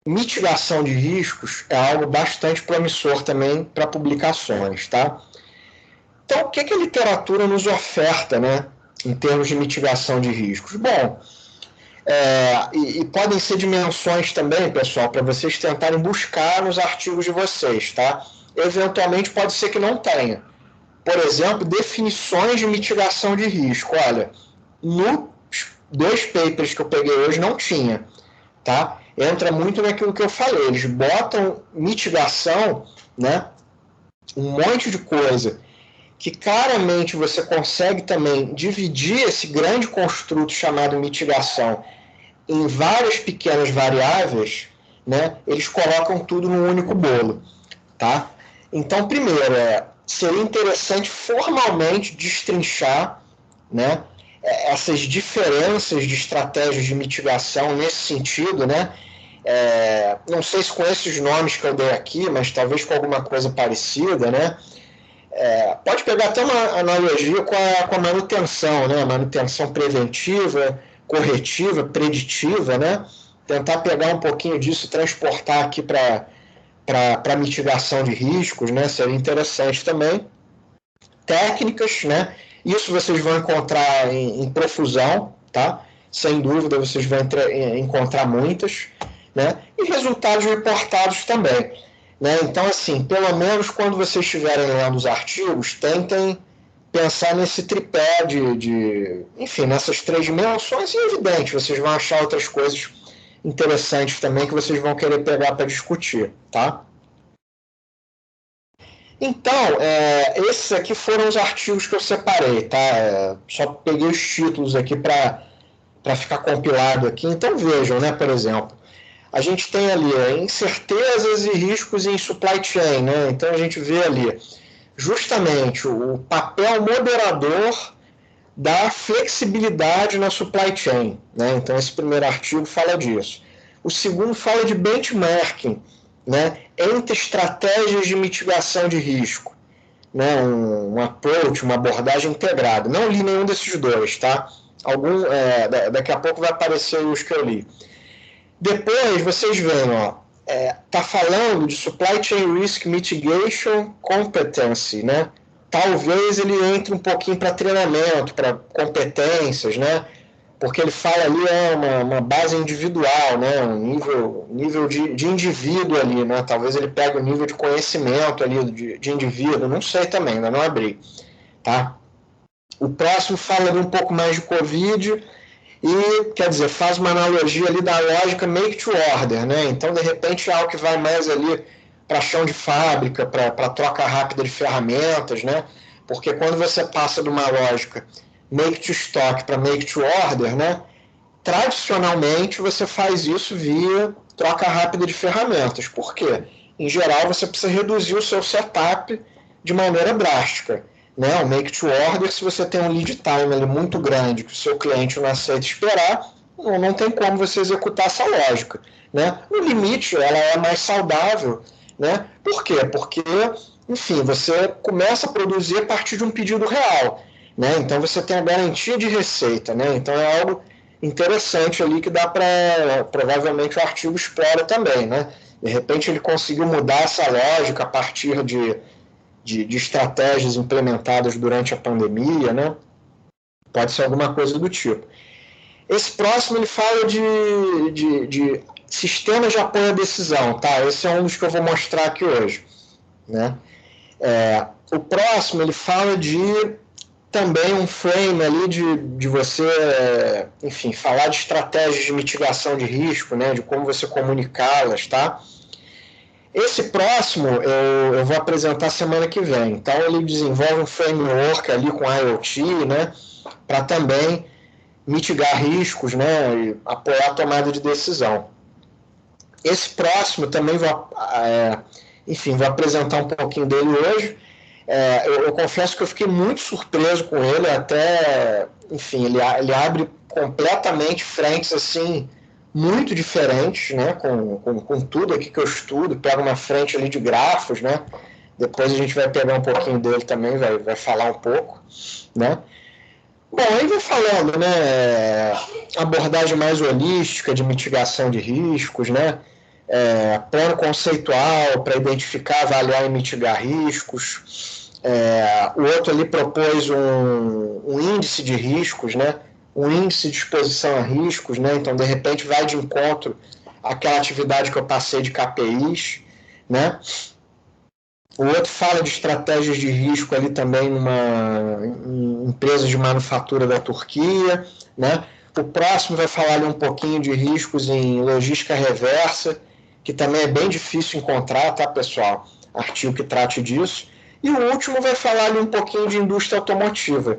mitigação de riscos é algo bastante promissor também para publicações, tá? Então, o que a literatura nos oferta, né, em termos de mitigação de riscos? Bom, e podem ser dimensões também, pessoal, para vocês tentarem buscar nos artigos de vocês, tá? Eventualmente pode ser que não tenha. Por exemplo, definições de mitigação de risco. Olha, nos 2 papers que eu peguei hoje não tinha, tá? Entra muito naquilo que eu falei. Eles botam mitigação, né? Um monte de coisa que claramente você consegue também dividir esse grande construto chamado mitigação em várias pequenas variáveis, né? Eles colocam tudo num único bolo, tá? Então, primeiro, seria interessante formalmente destrinchar, né, essas diferenças de estratégias de mitigação nesse sentido, né? Não sei se com esses nomes que eu dei aqui, mas talvez com alguma coisa parecida, né? Pode pegar até uma analogia com a manutenção, né? Manutenção preventiva, corretiva, preditiva, né? tentar pegar um pouquinho disso e transportar aqui para mitigação de riscos, né? Seria interessante também. Técnicas, né? Isso vocês vão encontrar em profusão, tá? Sem dúvida, vocês vão encontrar muitas, né? E resultados reportados também, né? Então, assim, pelo menos quando vocês estiverem lendo os artigos, tentem pensar nesse tripé enfim, nessas 3 dimensões, e é evidente, vocês vão achar outras coisas interessantes também que vocês vão querer pegar para discutir, tá? Então, esses aqui foram os artigos que eu separei, tá? Só peguei os títulos aqui para ficar compilado aqui. Então, vejam, né, por exemplo, a gente tem ali incertezas e riscos em supply chain, né? Então, a gente vê ali justamente o papel moderador da flexibilidade na supply chain, né? Então, esse primeiro artigo fala disso. O segundo fala de benchmarking, né? Entre estratégias de mitigação de risco, né? Um approach, uma abordagem integrada. Não li nenhum desses dois, tá? Daqui a pouco vai aparecer os que eu li. Depois, vocês veem, ó, tá falando de Supply Chain Risk Mitigation Competency, né? Talvez ele entre um pouquinho para treinamento, para competências, né? Porque ele fala ali uma base individual, né? Um nível de indivíduo ali, né? Talvez ele pegue o nível de conhecimento ali de indivíduo, não sei também, ainda não abri, tá? O próximo fala ali um pouco mais de Covid e, quer dizer, faz uma analogia ali da lógica make to order, né? Então, de repente, é algo que vai mais ali para chão de fábrica, para troca rápida de ferramentas, né? Porque quando você passa de uma lógica make to stock para make to order, né? Tradicionalmente, você faz isso via troca rápida de ferramentas. Por quê? Em geral, você precisa reduzir o seu setup de maneira drástica. Né? O make to order, se você tem um lead time ali muito grande que o seu cliente não aceita esperar, não tem como você executar essa lógica. Né? No limite, ela é mais saudável. Né? Por quê? Porque, enfim, você começa a produzir a partir de um pedido real. Né? Então, você tem a garantia de receita. Né? Então, é algo interessante ali que dá para, provavelmente, o artigo explora também. Né? De repente, ele conseguiu mudar essa lógica a partir de estratégias implementadas durante a pandemia, né? Pode ser alguma coisa do tipo. Esse próximo, ele fala de sistemas de apoio à decisão, tá? Esse é um dos que eu vou mostrar aqui hoje, né? O próximo, ele fala de também um frame ali de você, enfim, falar de estratégias de mitigação de risco, né? De como você comunicá-las, tá? Esse próximo eu vou apresentar semana que vem. Então, ele desenvolve um framework ali com IoT, né, para também mitigar riscos, né, e apoiar a tomada de decisão. Esse próximo também vou apresentar um pouquinho dele hoje. Eu confesso que eu fiquei muito surpreso com ele, até, enfim, ele abre completamente frentes assim, muito diferentes, né, com tudo aqui que eu estudo, pega uma frente ali de grafos, né, depois a gente vai pegar um pouquinho dele também, vai falar um pouco, né. Bom, aí vai falando, né, abordagem mais holística de mitigação de riscos, né, plano conceitual para identificar, avaliar e mitigar riscos, o outro ali propôs um índice de riscos, né, um índice de exposição a riscos, né? Então, de repente, vai de encontro àquela atividade que eu passei de KPIs, né? O outro fala de estratégias de risco ali também em empresa de manufatura da Turquia, né? O próximo vai falar ali um pouquinho de riscos em logística reversa, que também é bem difícil encontrar, tá, pessoal? Artigo que trate disso. E o último vai falar ali um pouquinho de indústria automotiva,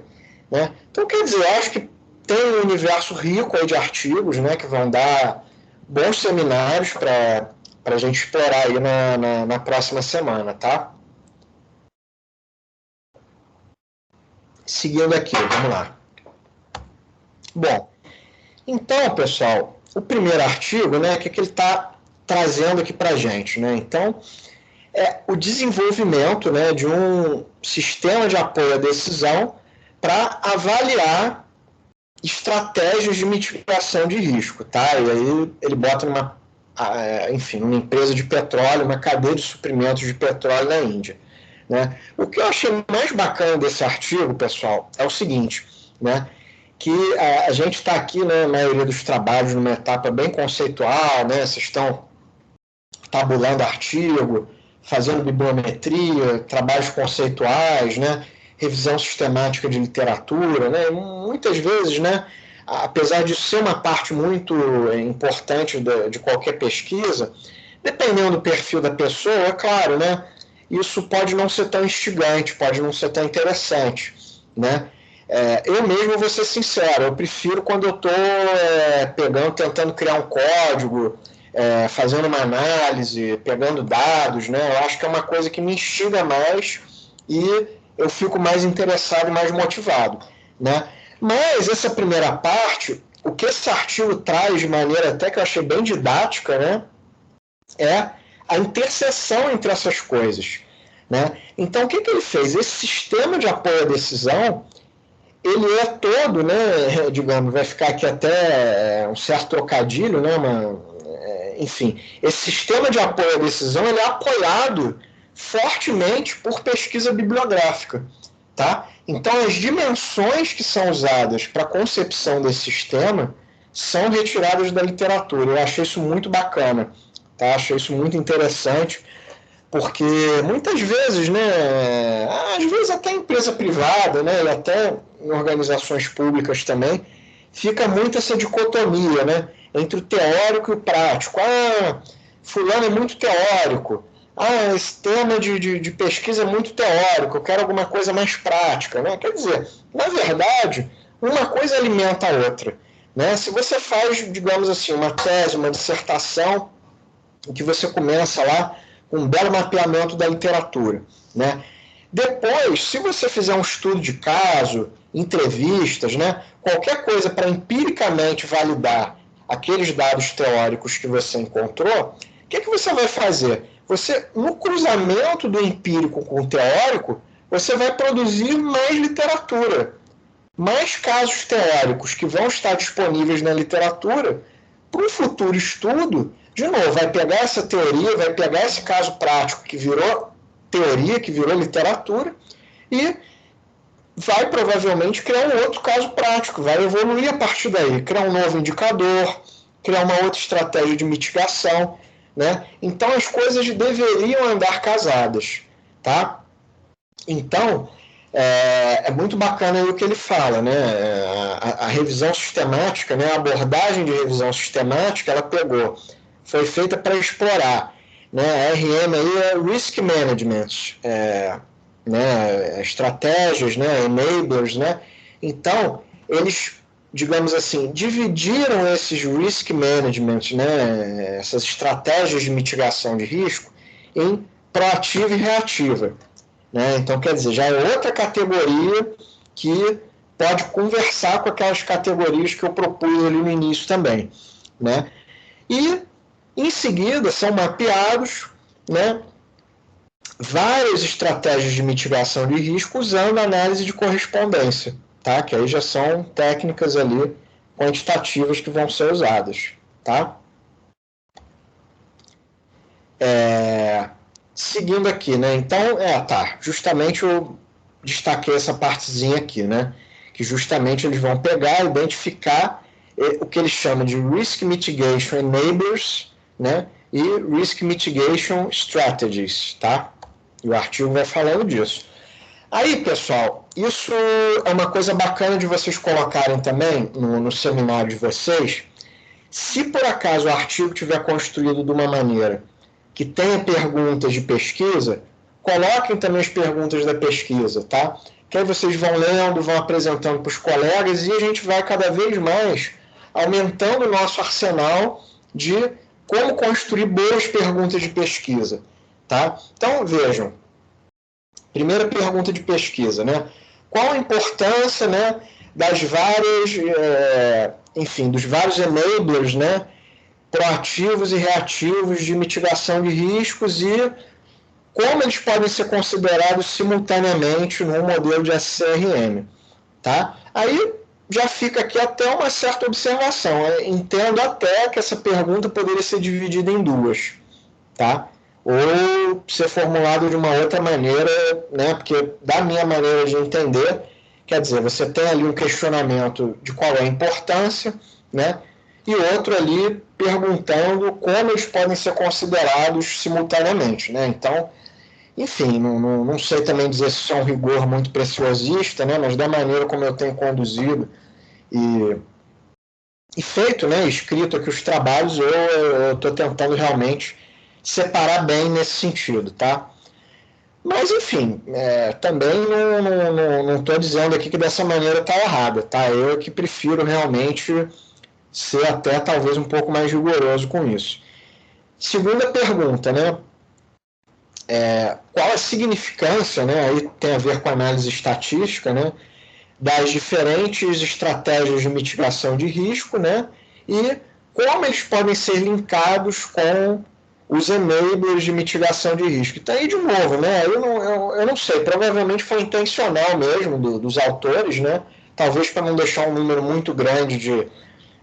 né? Então, quer dizer, eu acho que tem um universo rico aí de artigos, né, que vão dar bons seminários para a gente explorar aí na próxima semana, tá? Seguindo aqui, vamos lá. Bom, então, pessoal, o primeiro artigo, né, o que ele está trazendo aqui para a gente, né? Então, o desenvolvimento, né, de um sistema de apoio à decisão para avaliar estratégias de mitigação de risco, tá? E aí ele bota numa empresa de petróleo, uma cadeia de suprimentos de petróleo na Índia, né? O que eu achei mais bacana desse artigo, pessoal, é o seguinte, né? Que a gente está aqui, né, na maioria dos trabalhos, numa etapa bem conceitual, né? Vocês estão tabulando artigo, fazendo bibliometria, trabalhos conceituais, né? Revisão sistemática de literatura, né? Muitas vezes, né? Apesar de ser uma parte muito importante de qualquer pesquisa, dependendo do perfil da pessoa, é claro, né? Isso pode não ser tão instigante, pode não ser tão interessante, né? Eu mesmo vou ser sincero, eu prefiro quando eu estou tentando criar um código, fazendo uma análise, pegando dados, né? Eu acho que é uma coisa que me instiga mais e eu fico mais interessado e mais motivado, né? Mas essa primeira parte, o que esse artigo traz de maneira até que eu achei bem didática, né? É a interseção entre essas coisas, né? Então, o que ele fez? Esse sistema de apoio à decisão, ele é todo, né, digamos, vai ficar aqui até um certo trocadilho, né, enfim, esse sistema de apoio à decisão, ele é apoiado fortemente por pesquisa bibliográfica, tá? Então, as dimensões que são usadas para a concepção desse sistema são retiradas da literatura. Eu achei isso muito bacana, tá? Achei isso muito interessante, porque muitas vezes, né, às vezes até em empresa privada, né, e até em organizações públicas também, fica muito essa dicotomia, né, entre o teórico e o prático. Fulano é muito teórico. Esse tema de pesquisa é muito teórico, eu quero alguma coisa mais prática, né? Quer dizer, na verdade, uma coisa alimenta a outra, né? Se você faz, digamos assim, uma tese, uma dissertação, em que você começa lá com um belo mapeamento da literatura, né? Depois, se você fizer um estudo de caso, entrevistas, né? Qualquer coisa para empiricamente validar aqueles dados teóricos que você encontrou, o que você vai fazer? Você, no cruzamento do empírico com o teórico, você vai produzir mais literatura, mais casos teóricos que vão estar disponíveis na literatura para um futuro estudo. De novo, vai pegar essa teoria, vai pegar esse caso prático que virou teoria, que virou literatura, e vai provavelmente criar um outro caso prático, vai evoluir a partir daí, criar um novo indicador, criar uma outra estratégia de mitigação, né? Então as coisas deveriam andar casadas, tá? Então é muito bacana aí o que ele fala, né? A revisão sistemática, né? A abordagem de revisão sistemática, ela foi feita para explorar, né? A RM aí é Risk Management, né? Estratégias, né? Enablers, né? Então eles, digamos assim, dividiram esses risk management, né, essas estratégias de mitigação de risco, em proativa e reativa, né? Então, quer dizer, já é outra categoria que pode conversar com aquelas categorias que eu propus ali no início também, né? E, em seguida, são mapeados, né, várias estratégias de mitigação de risco usando análise de correspondência, tá? Que aí já são técnicas ali quantitativas que vão ser usadas, tá? Seguindo aqui, né? Então, justamente eu destaquei essa partezinha aqui, né? Que justamente eles vão pegar, identificar o que eles chamam de Risk Mitigation Enablers, né? E Risk Mitigation Strategies, tá? E o artigo vai falando disso. Aí, pessoal, isso é uma coisa bacana de vocês colocarem também no seminário de vocês. Se por acaso o artigo estiver construído de uma maneira que tenha perguntas de pesquisa, coloquem também as perguntas da pesquisa, tá? Que aí vocês vão lendo, vão apresentando para os colegas e a gente vai cada vez mais aumentando o nosso arsenal de como construir boas perguntas de pesquisa, tá? Então, vejam. Primeira pergunta de pesquisa, né? Qual a importância, né, das várias, dos vários enablers, né, proativos e reativos de mitigação de riscos e como eles podem ser considerados simultaneamente no modelo de SCRM, tá? Aí já fica aqui até uma certa observação. Eu entendo até que essa pergunta poderia ser dividida em duas, tá? Ou ser formulado de uma outra maneira, né? Porque da minha maneira de entender, quer dizer, você tem ali um questionamento de qual é a importância, né? E outro ali perguntando como eles podem ser considerados simultaneamente, né? Então, enfim, não sei também dizer se isso é um rigor muito preciosista, né? Mas da maneira como eu tenho conduzido e feito, né? Escrito aqui os trabalhos, eu estou tentando realmente separar bem nesse sentido, tá? Mas, enfim, também não estou dizendo aqui que dessa maneira está errada, tá? Eu que prefiro realmente ser até talvez um pouco mais rigoroso com isso. Segunda pergunta, né? Qual a significância, né? Aí tem a ver com a análise estatística, né? Das diferentes estratégias de mitigação de risco, né? E como eles podem ser linkados com os enablers de mitigação de risco. Então, aí, de novo, né? Eu não sei, provavelmente foi intencional mesmo dos autores, né? Talvez para não deixar um número muito grande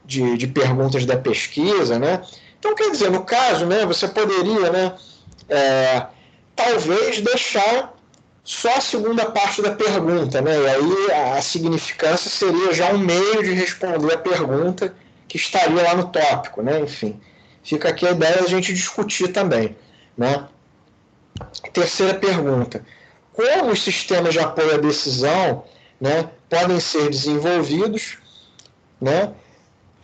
de perguntas da pesquisa, né? Então, quer dizer, no caso, né, você poderia, né, talvez deixar só a segunda parte da pergunta, né? E aí a significância seria já um meio de responder a pergunta que estaria lá no tópico, né? Enfim, fica aqui a ideia de a gente discutir também, né? Terceira pergunta: como os sistemas de apoio à decisão, né, podem ser desenvolvidos, né?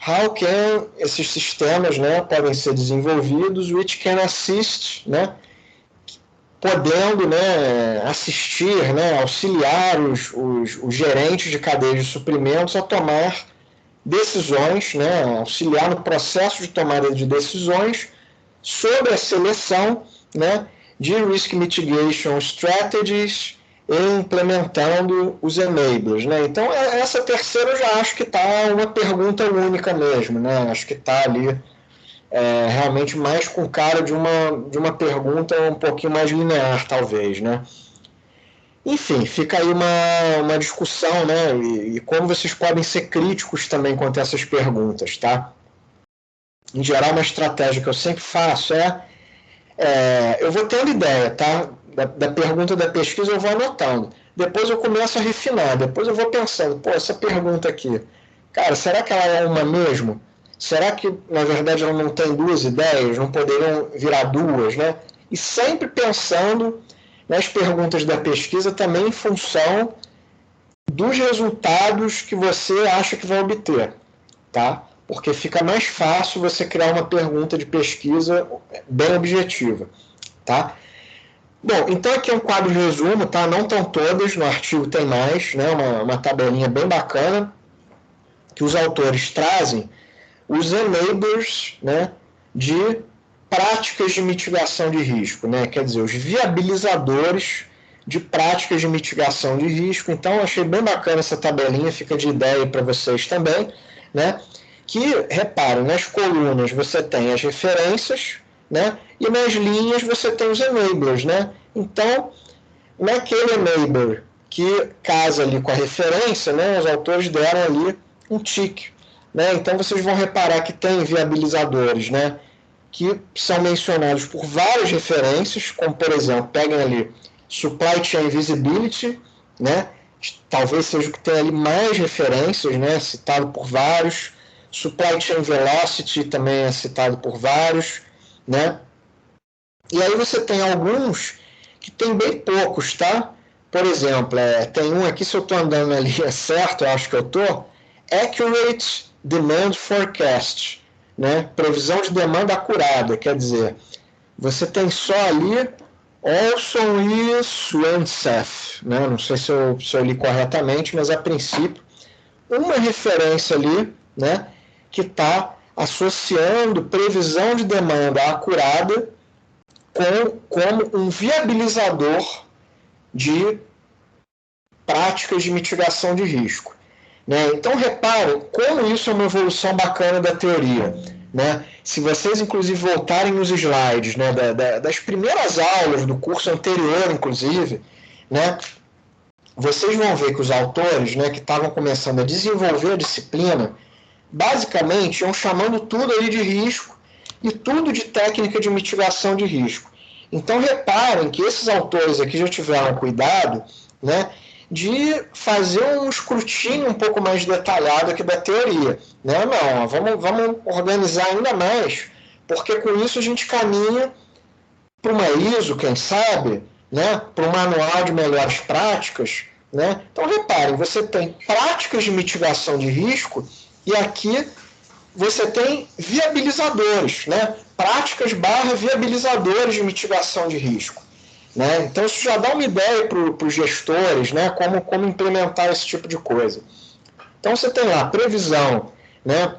How can esses sistemas, né, podem ser desenvolvidos, which can assist, né, podendo, né, assistir, né, auxiliar os gerentes de cadeia de suprimentos a tomar decisões, né, auxiliar no processo de tomada de decisões sobre a seleção, né, de risk mitigation strategies e implementando os enablers, né? Então, essa terceira eu já acho que está uma pergunta única mesmo, né? Acho que está ali realmente mais com cara de uma pergunta um pouquinho mais linear, talvez, né? Enfim, fica aí uma discussão, né? E como vocês podem ser críticos também quanto a essas perguntas, tá? Em geral, uma estratégia que eu sempre faço eu vou tendo ideia, tá? Da pergunta da pesquisa eu vou anotando. Depois eu começo a refinar. Depois eu vou pensando, pô, essa pergunta aqui, cara, será que ela é uma mesmo? Será que, na verdade, ela não tem duas ideias? Não poderiam virar duas, né? E sempre pensando nas perguntas da pesquisa também em função dos resultados que você acha que vai obter, tá? Porque fica mais fácil você criar uma pergunta de pesquisa bem objetiva, tá? Bom, então aqui é um quadro de resumo, tá? Não estão todas, no artigo tem mais, né? Uma tabelinha bem bacana, que os autores trazem os enablers, né, de práticas de mitigação de risco, né? Quer dizer, os viabilizadores de práticas de mitigação de risco. Então, achei bem bacana essa tabelinha, fica de ideia para vocês também, né? Que, reparem, nas colunas você tem as referências, né? E nas linhas você tem os enablers, né? Então, naquele enabler que casa ali com a referência, né? Os autores deram ali um tick, né? Então, vocês vão reparar que tem viabilizadores, né? Que são mencionados por várias referências, como, por exemplo, peguem ali Supply Chain Visibility, né? Talvez seja o que tem ali mais referências, né? Citado por vários. Supply Chain Velocity também é citado por vários, né? E aí você tem alguns que tem bem poucos, tá? Por exemplo, tem um aqui, se eu estou andando ali certo, eu acho que eu estou, Accurate Demand Forecast, né? Previsão de demanda acurada, quer dizer, você tem só ali Olson e Swanseth, né? Não sei se eu li corretamente, mas a princípio, uma referência ali, né? Que está associando previsão de demanda acurada como um viabilizador de práticas de mitigação de risco, né? Então, reparem como isso é uma evolução bacana da teoria, né? Se vocês, inclusive, voltarem nos slides, né, das primeiras aulas do curso anterior, inclusive, né, vocês vão ver que os autores, né, que estavam começando a desenvolver a disciplina, basicamente iam chamando tudo ali de risco e tudo de técnica de mitigação de risco. Então, reparem que esses autores aqui já tiveram cuidado, né, de fazer um escrutínio um pouco mais detalhado aqui da teoria. Né? Não, vamos organizar ainda mais, porque com isso a gente caminha para uma ISO, quem sabe, né, para um manual de melhores práticas. Né? Então, reparem, você tem práticas de mitigação de risco e aqui você tem viabilizadores, né? Práticas / viabilizadores de mitigação de risco. Né? Então, isso já dá uma ideia para os gestores, né? Como implementar esse tipo de coisa. Então, você tem lá previsão, né?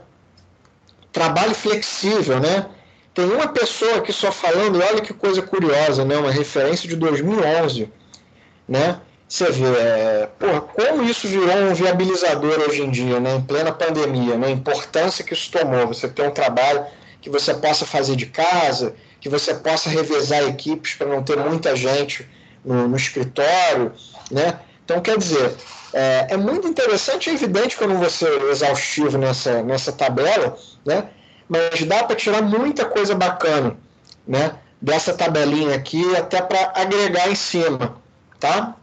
Trabalho flexível. Né? Tem uma pessoa aqui só falando, e olha que coisa curiosa, né? Uma referência de 2011. Né? Você vê, como isso virou um viabilizador hoje em dia, né? Em plena pandemia, né? A importância que isso tomou. Você ter um trabalho que você possa fazer de casa, que você possa revezar equipes para não ter muita gente no escritório, né? Então, quer dizer, é muito interessante, é evidente que eu não vou ser exaustivo nessa tabela, né? Mas dá para tirar muita coisa bacana, né? Dessa tabelinha aqui, até para agregar em cima, tá?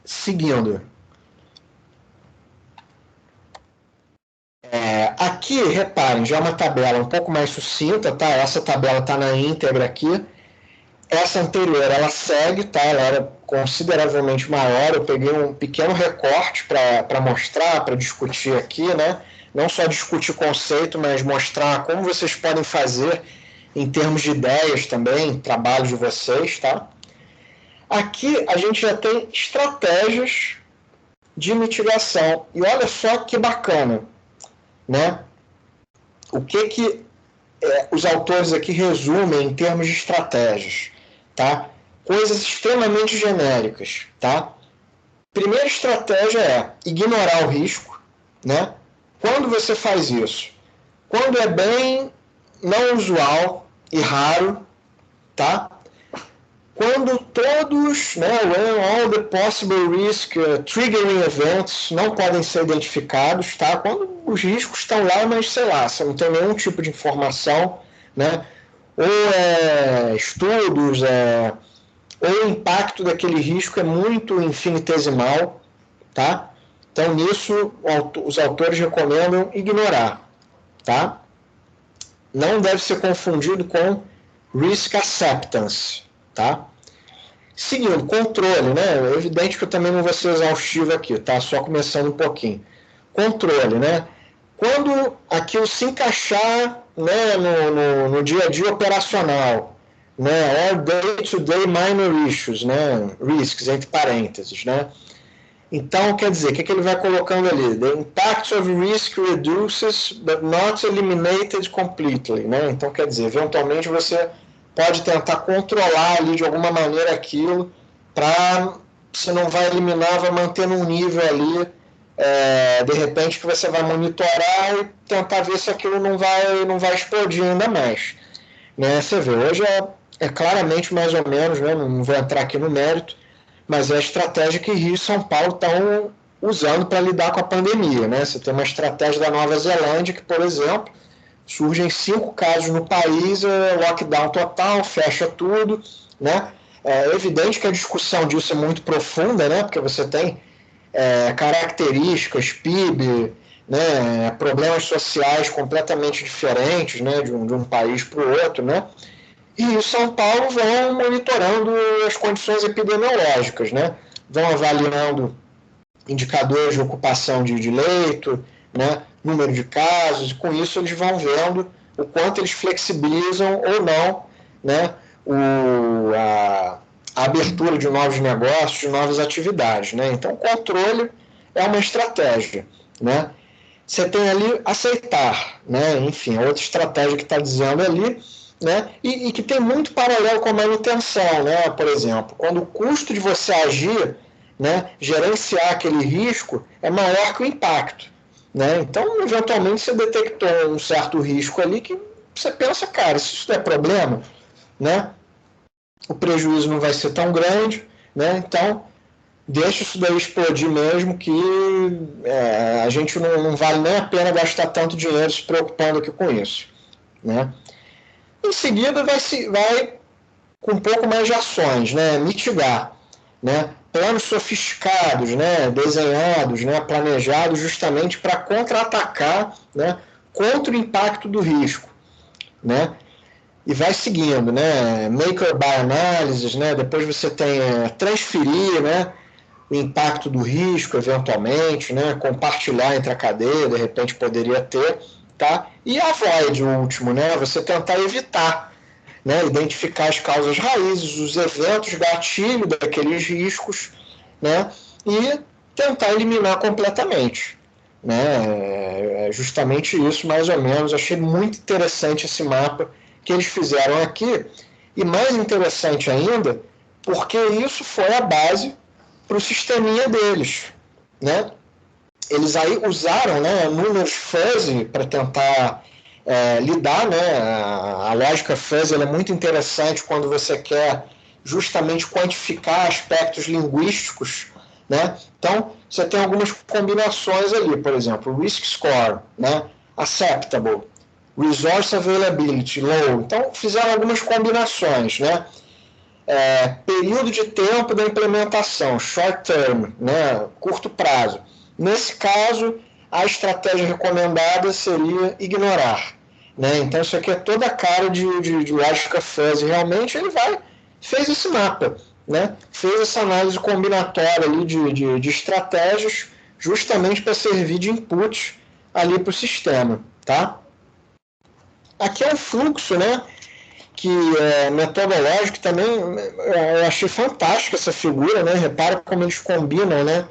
Seguindo. Aqui, reparem, já é uma tabela um pouco mais sucinta, tá? Essa tabela está na íntegra aqui. Essa anterior, ela segue, tá? Ela era consideravelmente maior. Eu peguei um pequeno recorte para mostrar, para discutir aqui, né? Não só discutir conceito, mas mostrar como vocês podem fazer em termos de ideias também, trabalho de vocês, tá? Aqui a gente já tem estratégias de mitigação. E olha só que bacana, né? O que os autores aqui resumem em termos de estratégias, tá? Coisas extremamente genéricas, tá? Primeira estratégia é ignorar o risco, né? Quando você faz isso? Quando é bem não usual e raro, tá? Quando todos, né, when all the possible risk triggering events não podem ser identificados, tá? Quando os riscos estão lá, mas sei lá, você não tem nenhum tipo de informação, né? Ou estudos, ou o impacto daquele risco é muito infinitesimal, tá? Então, nisso, os autores recomendam ignorar, tá? Não deve ser confundido com risk acceptance, tá? Seguindo, controle, né? É evidente que eu também não vou ser exaustivo aqui, tá? Só começando um pouquinho. Controle, né? Quando aquilo se encaixar, né, no dia a dia operacional, né? Or day-to-day minor issues, né? Risks, entre parênteses, né? Então, quer dizer, o que ele vai colocando ali? The impact of risk reduces, but not eliminated completely, né? Então, quer dizer, eventualmente você pode tentar controlar ali de alguma maneira aquilo para, se não vai eliminar, vai manter num nível ali, de repente que você vai monitorar e tentar ver se aquilo não vai explodir ainda mais. Né? Você vê, hoje é claramente mais ou menos, né? Não vou entrar aqui no mérito, mas é a estratégia que Rio e São Paulo estão usando para lidar com a pandemia. Né? Você tem uma estratégia da Nova Zelândia que, por exemplo, surgem 5 casos no país, lockdown total, fecha tudo. Né? É evidente que a discussão disso é muito profunda, né? Porque você tem características, PIB, né? Problemas sociais completamente diferentes, né? de um país para o outro, né? E São Paulo vão monitorando as condições epidemiológicas, né? Vão avaliando indicadores de ocupação de leito, né? Número de casos, e com isso eles vão vendo o quanto eles flexibilizam ou não, né? A abertura de novos negócios, de novas atividades, né? Então, o controle é uma estratégia, né? Você tem ali aceitar, né? Enfim, outra estratégia que está dizendo ali, né? E que tem muito paralelo com a manutenção, né? Por exemplo, quando o custo de você agir, né, gerenciar aquele risco é maior que o impacto, né? Então, eventualmente, você detectou um certo risco ali que você pensa, cara, se isso não é problema, né? O prejuízo não vai ser tão grande, né? Então, deixa isso daí explodir mesmo, que a gente não vale nem a pena gastar tanto dinheiro se preocupando aqui com isso, né? Em seguida, vai com um pouco mais de ações, né? Mitigar, né? Planos sofisticados, né? Desenhados, né? Planejados justamente para contra-atacar, né? Contra o impacto do risco, né? E vai seguindo, né? Make or buy análises, né? Depois você tem transferir, né? O impacto do risco, eventualmente, né? Compartilhar entre a cadeia, de repente poderia ter, tá? E avoid, o último, né? Você tentar evitar, né? Identificar as causas raízes, os eventos gatilho daqueles riscos, né? E tentar eliminar completamente, né? É justamente isso, mais ou menos. Achei muito interessante esse mapa que eles fizeram aqui, e mais interessante ainda, porque isso foi a base para o sisteminha deles, né? Eles aí usaram, né, números fuzzy para tentar lidar, né? A lógica fuzzy é muito interessante quando você quer justamente quantificar aspectos linguísticos, né? Então, você tem algumas combinações ali, por exemplo, risk score, né? Acceptable, resource availability, low. Então, fizeram algumas combinações, né? Período de tempo da implementação, short term, né? Curto prazo. Nesse caso, a estratégia recomendada seria ignorar, né? Então, isso aqui é toda a cara de lógica fuzzy. Realmente, ele fez esse mapa, né? Fez essa análise combinatória ali de estratégias justamente para servir de input ali para o sistema, tá? Aqui é um fluxo, né? Que é metodológico também. Eu achei fantástica essa figura, né? Repara como eles combinam, né?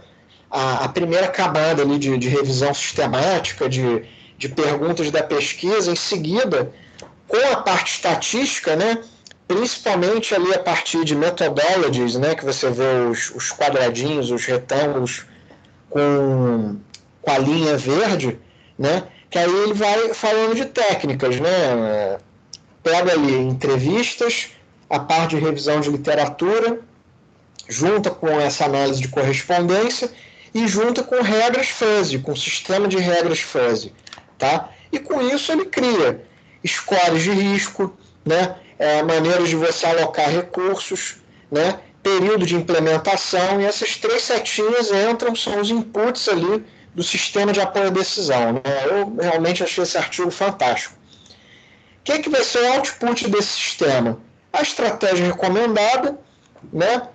A primeira camada ali de revisão sistemática, de perguntas da pesquisa, em seguida, com a parte estatística, né? Principalmente ali a partir de methodologies, né? Que você vê os quadradinhos, os retângulos com a linha verde, né? Que aí ele vai falando de técnicas, né? Pega ali entrevistas, a parte de revisão de literatura, junta com essa análise de correspondência e junta com regras fuzzy, com sistema de regras fuzzy, tá? E com isso ele cria scores de risco, né? Maneiras de você alocar recursos, né? Período de implementação, e essas 3 setinhas entram, são os inputs ali do sistema de apoio à decisão, né? Eu realmente achei esse artigo fantástico. O que vai ser o output desse sistema? A estratégia recomendada, né?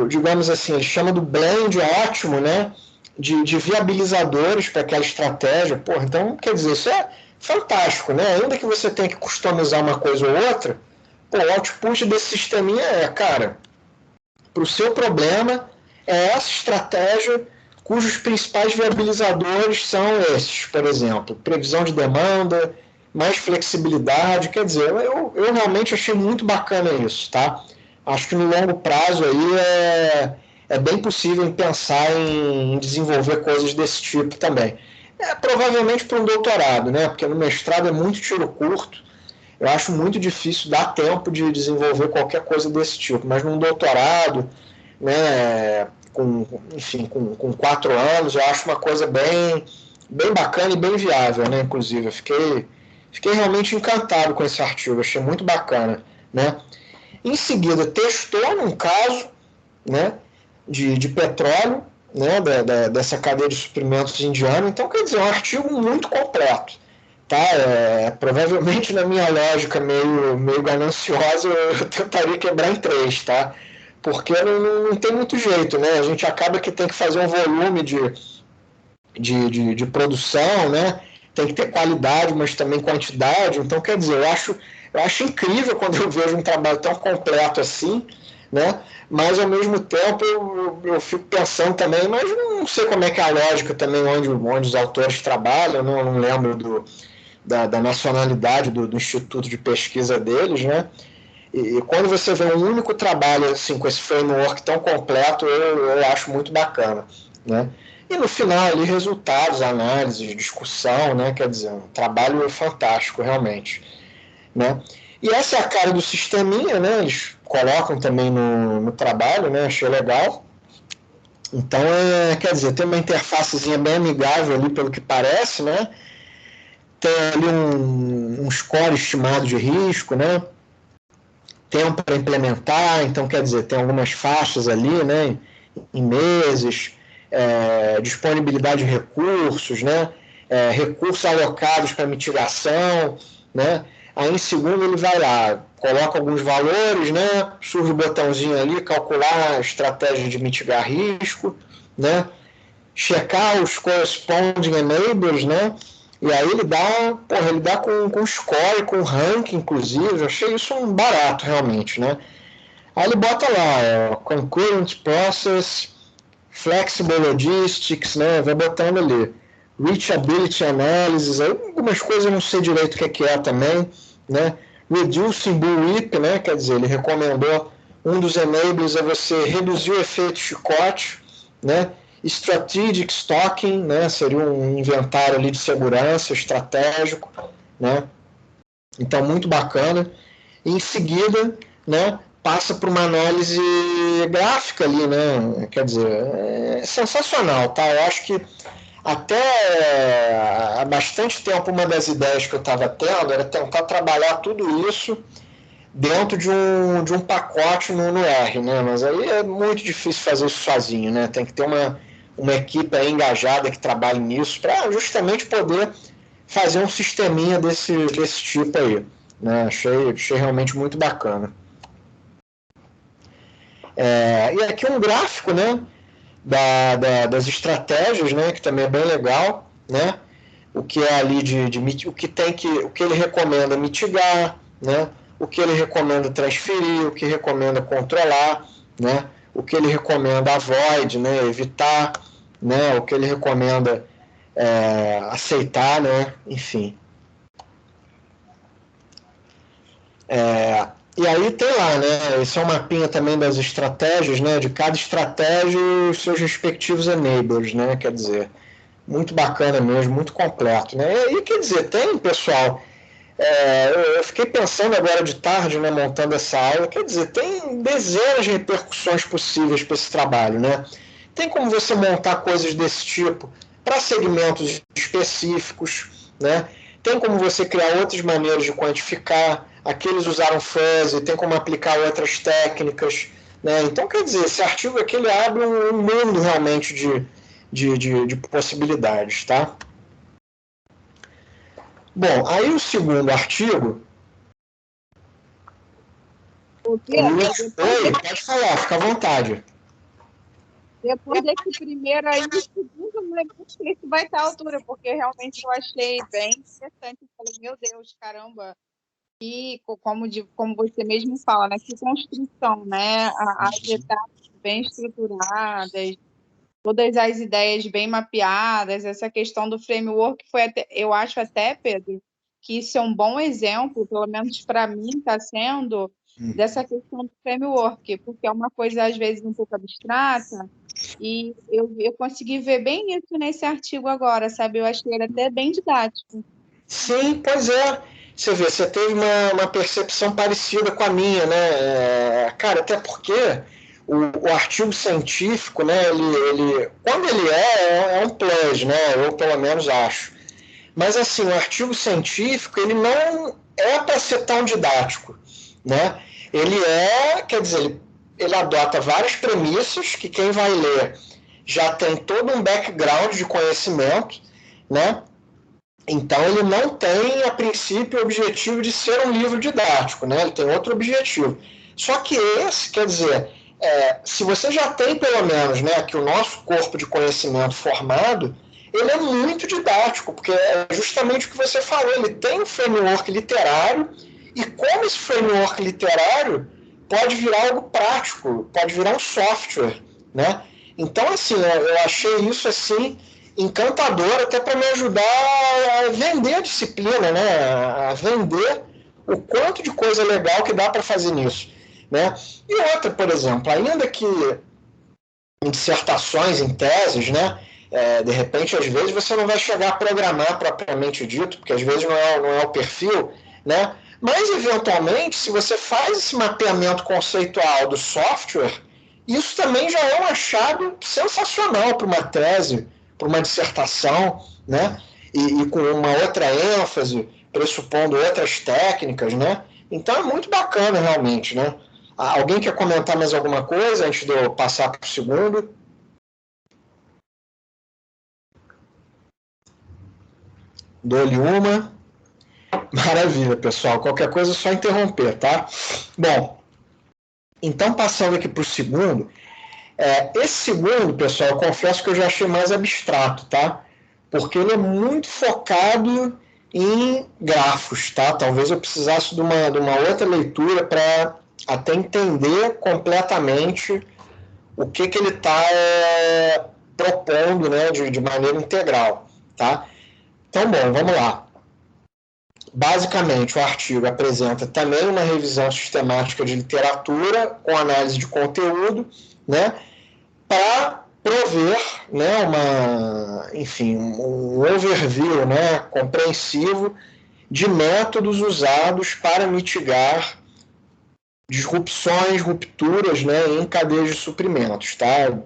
Digamos assim, ele chama do blend ótimo, né? De viabilizadores para aquela estratégia. Porra, então, quer dizer, isso é fantástico, né? Ainda que você tenha que customizar uma coisa ou outra, o output desse sisteminha cara, para o seu problema, é essa estratégia cujos principais viabilizadores são esses, por exemplo, previsão de demanda, mais flexibilidade, quer dizer, eu realmente achei muito bacana isso, tá? Acho que no longo prazo aí é bem possível pensar em desenvolver coisas desse tipo também. Provavelmente para um doutorado, né? Porque no mestrado é muito tiro curto, eu acho muito difícil dar tempo de desenvolver qualquer coisa desse tipo, mas num doutorado, né, com 4 anos, eu acho uma coisa bem bacana e bem viável, né? Inclusive, eu fiquei realmente encantado com esse artigo, achei muito bacana, né? Em seguida, testou num caso, né, de petróleo, né, dessa cadeia de suprimentos indiana. Então, quer dizer, é um artigo muito completo, tá? Provavelmente, na minha lógica meio gananciosa, eu tentaria quebrar em 3, tá? Porque não tem muito jeito, né? A gente acaba que tem que fazer um volume de produção, né? Tem que ter qualidade, mas também quantidade. Então, quer dizer, eu acho incrível quando eu vejo um trabalho tão completo assim, né? Mas, ao mesmo tempo, eu fico pensando também, mas não sei como é que é a lógica também onde os autores trabalham, não lembro da nacionalidade do instituto de pesquisa deles, né? E quando você vê um único trabalho assim, com esse framework tão completo, eu acho muito bacana, né? E no final ali, resultados, análises, discussão, né? Quer dizer, um trabalho fantástico, realmente, né? E essa é a cara do sisteminha, né? Eles colocam também no trabalho, né? Achei legal. Então, quer dizer, tem uma interfacezinha bem amigável ali, pelo que parece, né? Tem ali um score estimado de risco, né? Tempo para implementar, então, quer dizer, tem algumas faixas ali, né? Em meses, disponibilidade de recursos, né? Recursos alocados para mitigação, né? Aí, em segundo, ele vai lá, coloca alguns valores, né? Surge o botãozinho ali, calcular a estratégia de mitigar risco, né? Checar os corresponding enablers, né? E aí ele dá com score, com ranking, inclusive. Eu achei isso um barato, realmente, né? Aí ele bota lá, concurrent process, flexible logistics, né? Vai botando ali. Reachability analysis, algumas coisas eu não sei direito o que é também, né? Reducing bullwhip, né? Quer dizer, ele recomendou um dos enablers é você reduzir o efeito chicote, né? Strategic stocking, né? Seria um inventário ali de segurança estratégico, né? Então, muito bacana. E, em seguida, né? Passa por uma análise gráfica ali, né? Quer dizer, é sensacional, tá? Eu acho que até há bastante tempo uma das ideias que eu estava tendo era tentar trabalhar tudo isso dentro de um pacote no R, né? Mas aí é muito difícil fazer isso sozinho, né? Tem que ter uma equipe aí engajada que trabalhe nisso para justamente poder fazer um sisteminha desse tipo aí, né? Achei realmente muito bacana. E aqui um gráfico, né? Das estratégias, né? Que também é bem legal, né? O que é ali o que ele recomenda mitigar, né? O que ele recomenda transferir, o que recomenda controlar, né? O que ele recomenda avoid, né? Evitar, né? O que ele recomenda aceitar, né? Enfim. E aí tem lá, né? Esse é um mapinha também das estratégias, né? De cada estratégia e os seus respectivos enablers, né? Quer dizer, muito bacana mesmo, muito completo, né? E quer dizer, tem, pessoal, eu fiquei pensando agora de tarde, né, montando essa aula, quer dizer, tem dezenas de repercussões possíveis para esse trabalho, né? Tem como você montar coisas desse tipo para segmentos específicos, né? Tem como você criar outras maneiras de quantificar, aqueles usaram fuzzy, tem como aplicar outras técnicas, né? Então, quer dizer, esse artigo aqui ele abre um mundo realmente de possibilidades, tá? Bom, aí o segundo artigo... Oi, pode falar, fica à vontade. Depois desse primeiro aí, o segundo, não sei se vai estar à altura, porque realmente eu achei bem interessante. Eu falei, meu Deus, caramba, e como você mesmo fala, né? Que construção, né? As etapas bem estruturadas, todas as ideias bem mapeadas, essa questão do framework foi eu acho até, Pedro, que isso é um bom exemplo, pelo menos para mim está sendo, dessa questão do framework, porque é uma coisa às vezes um pouco abstrata, e eu consegui ver bem isso nesse artigo agora, sabe? Eu achei ele até bem didático. Sim, pois é. Você vê, você teve uma percepção parecida com a minha, né? Cara, até porque o artigo científico, né? Quando ele é um plus, né? Eu pelo menos acho. Mas assim, o artigo científico ele não é para ser tão didático, né? Quer dizer, ele adota várias premissas que quem vai ler já tem todo um background de conhecimento, né? Então, ele não tem, a princípio, o objetivo de ser um livro didático, né? Ele tem outro objetivo. Só que esse, quer dizer, se você já tem, pelo menos, né, que o nosso corpo de conhecimento formado, ele é muito didático, porque é justamente o que você falou, ele tem um framework literário, e como esse framework literário pode virar algo prático, pode virar um software, né? Então, assim, eu achei isso, assim, encantador até para me ajudar a vender a disciplina, né? A vender o quanto de coisa legal que dá para fazer nisso, né? E outra, por exemplo, ainda que em dissertações, em teses, né? De repente, às vezes, você não vai chegar a programar propriamente dito, porque às vezes não é o perfil, né? Mas, eventualmente, se você faz esse mapeamento conceitual do software, isso também já é um achado sensacional para uma tese, para uma dissertação, né? E com uma outra ênfase, pressupondo outras técnicas, né? Então é muito bacana realmente, né? Alguém quer comentar mais alguma coisa antes de eu passar para o segundo? Dou-lhe uma. Maravilha, pessoal. Qualquer coisa é só interromper, tá? Bom, então passando aqui para o segundo. Esse segundo, pessoal, eu confesso que eu já achei mais abstrato, tá? Porque ele é muito focado em grafos, tá? Talvez eu precisasse de uma outra leitura para até entender completamente o que ele está propondo, né, de maneira integral, tá? Então, bom, vamos lá. Basicamente, o artigo apresenta também uma revisão sistemática de literatura com análise de conteúdo, né, para prover, né, um overview, né, compreensivo de métodos usados para mitigar disrupções, rupturas, né, em cadeias de suprimentos, tá?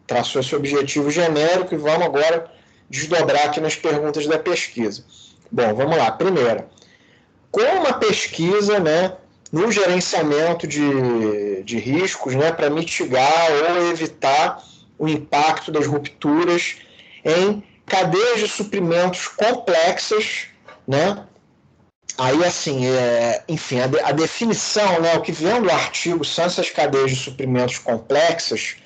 Traçou esse objetivo genérico e vamos agora desdobrar aqui nas perguntas da pesquisa. Bom, vamos lá. Primeira, como uma pesquisa, né, no gerenciamento de riscos, né, para mitigar ou evitar o impacto das rupturas em cadeias de suprimentos complexas, né? Aí, assim, enfim, a definição, né, o que vem do artigo são essas cadeias de suprimentos complexas,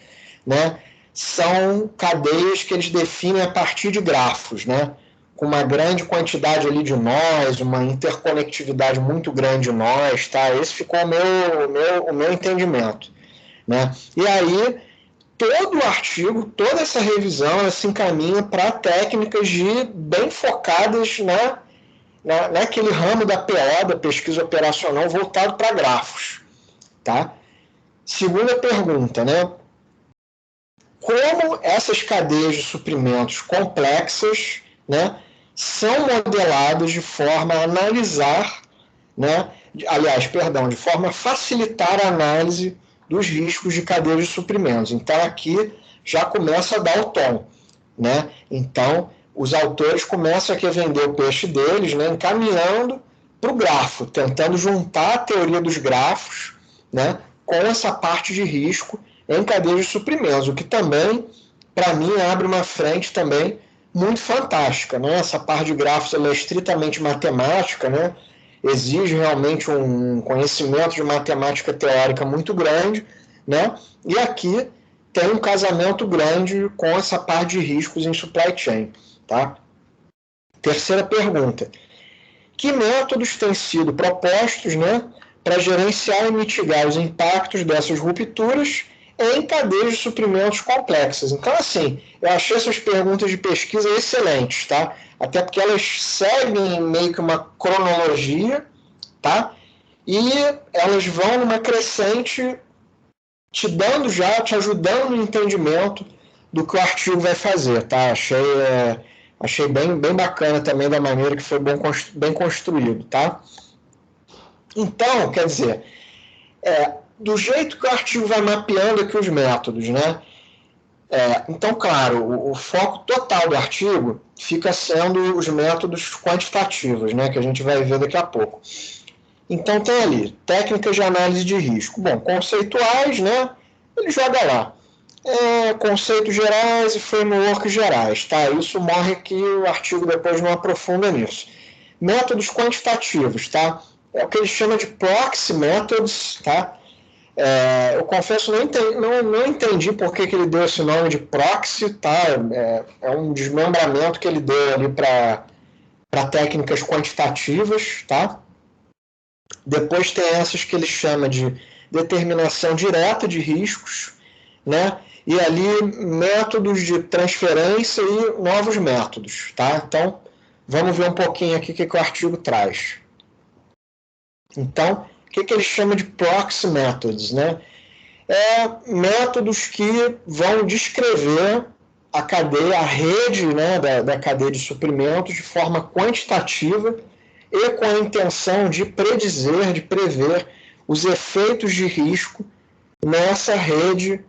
né? São cadeias que eles definem a partir de grafos, né? Com uma grande quantidade ali de nós, uma interconectividade muito grande de nós, tá? Esse ficou o meu entendimento, né? E aí, todo o artigo, toda essa revisão, ela se encaminha para técnicas bem focadas, né, naquele ramo da PO, da pesquisa operacional, voltado para grafos, tá? Segunda pergunta, né? Como essas cadeias de suprimentos complexas, né, são modeladas de forma a analisar, né, de forma a facilitar a análise dos riscos de cadeias de suprimentos. Então, aqui já começa a dar o tom, né? Então, os autores começam aqui a vender o peixe deles, né, encaminhando para o grafo, tentando juntar a teoria dos grafos, né, com essa parte de risco em cadeias de suprimentos, o que também, para mim, abre uma frente também muito fantástica, né? Essa parte de grafos ela é estritamente matemática, né? Exige realmente um conhecimento de matemática teórica muito grande, né? E aqui tem um casamento grande com essa parte de riscos em supply chain, tá? Terceira pergunta. Que métodos têm sido propostos, né, para gerenciar e mitigar os impactos dessas rupturas em cadeias de suprimentos complexas? Então, assim, eu achei essas perguntas de pesquisa excelentes, tá? Até porque elas seguem meio que uma cronologia, tá? E elas vão numa crescente te ajudando no entendimento do que o artigo vai fazer, tá? Achei bem bacana também da maneira que foi bem construído, tá? Então, quer dizer, do jeito que o artigo vai mapeando aqui os métodos, né? Então, claro, o foco total do artigo fica sendo os métodos quantitativos, né? Que a gente vai ver daqui a pouco. Então, tem ali, técnicas de análise de risco. Bom, conceituais, né? Ele joga lá. Conceitos gerais e frameworks gerais, tá? Isso morre aqui, o artigo depois não aprofunda nisso. Métodos quantitativos, tá? É o que ele chama de proxy methods, tá? Eu confesso, não entendi por que ele deu esse nome de proxy, tá? É um desmembramento que ele deu ali para técnicas quantitativas, tá? Depois tem essas que ele chama de determinação direta de riscos, né? E ali métodos de transferência e novos métodos, tá? Então, vamos ver um pouquinho aqui o que o artigo traz. Então, o que ele chama de proxy methods, né? Métodos que vão descrever a cadeia, a rede, né, da cadeia de suprimentos de forma quantitativa e com a intenção de predizer, de prever os efeitos de risco nessa rede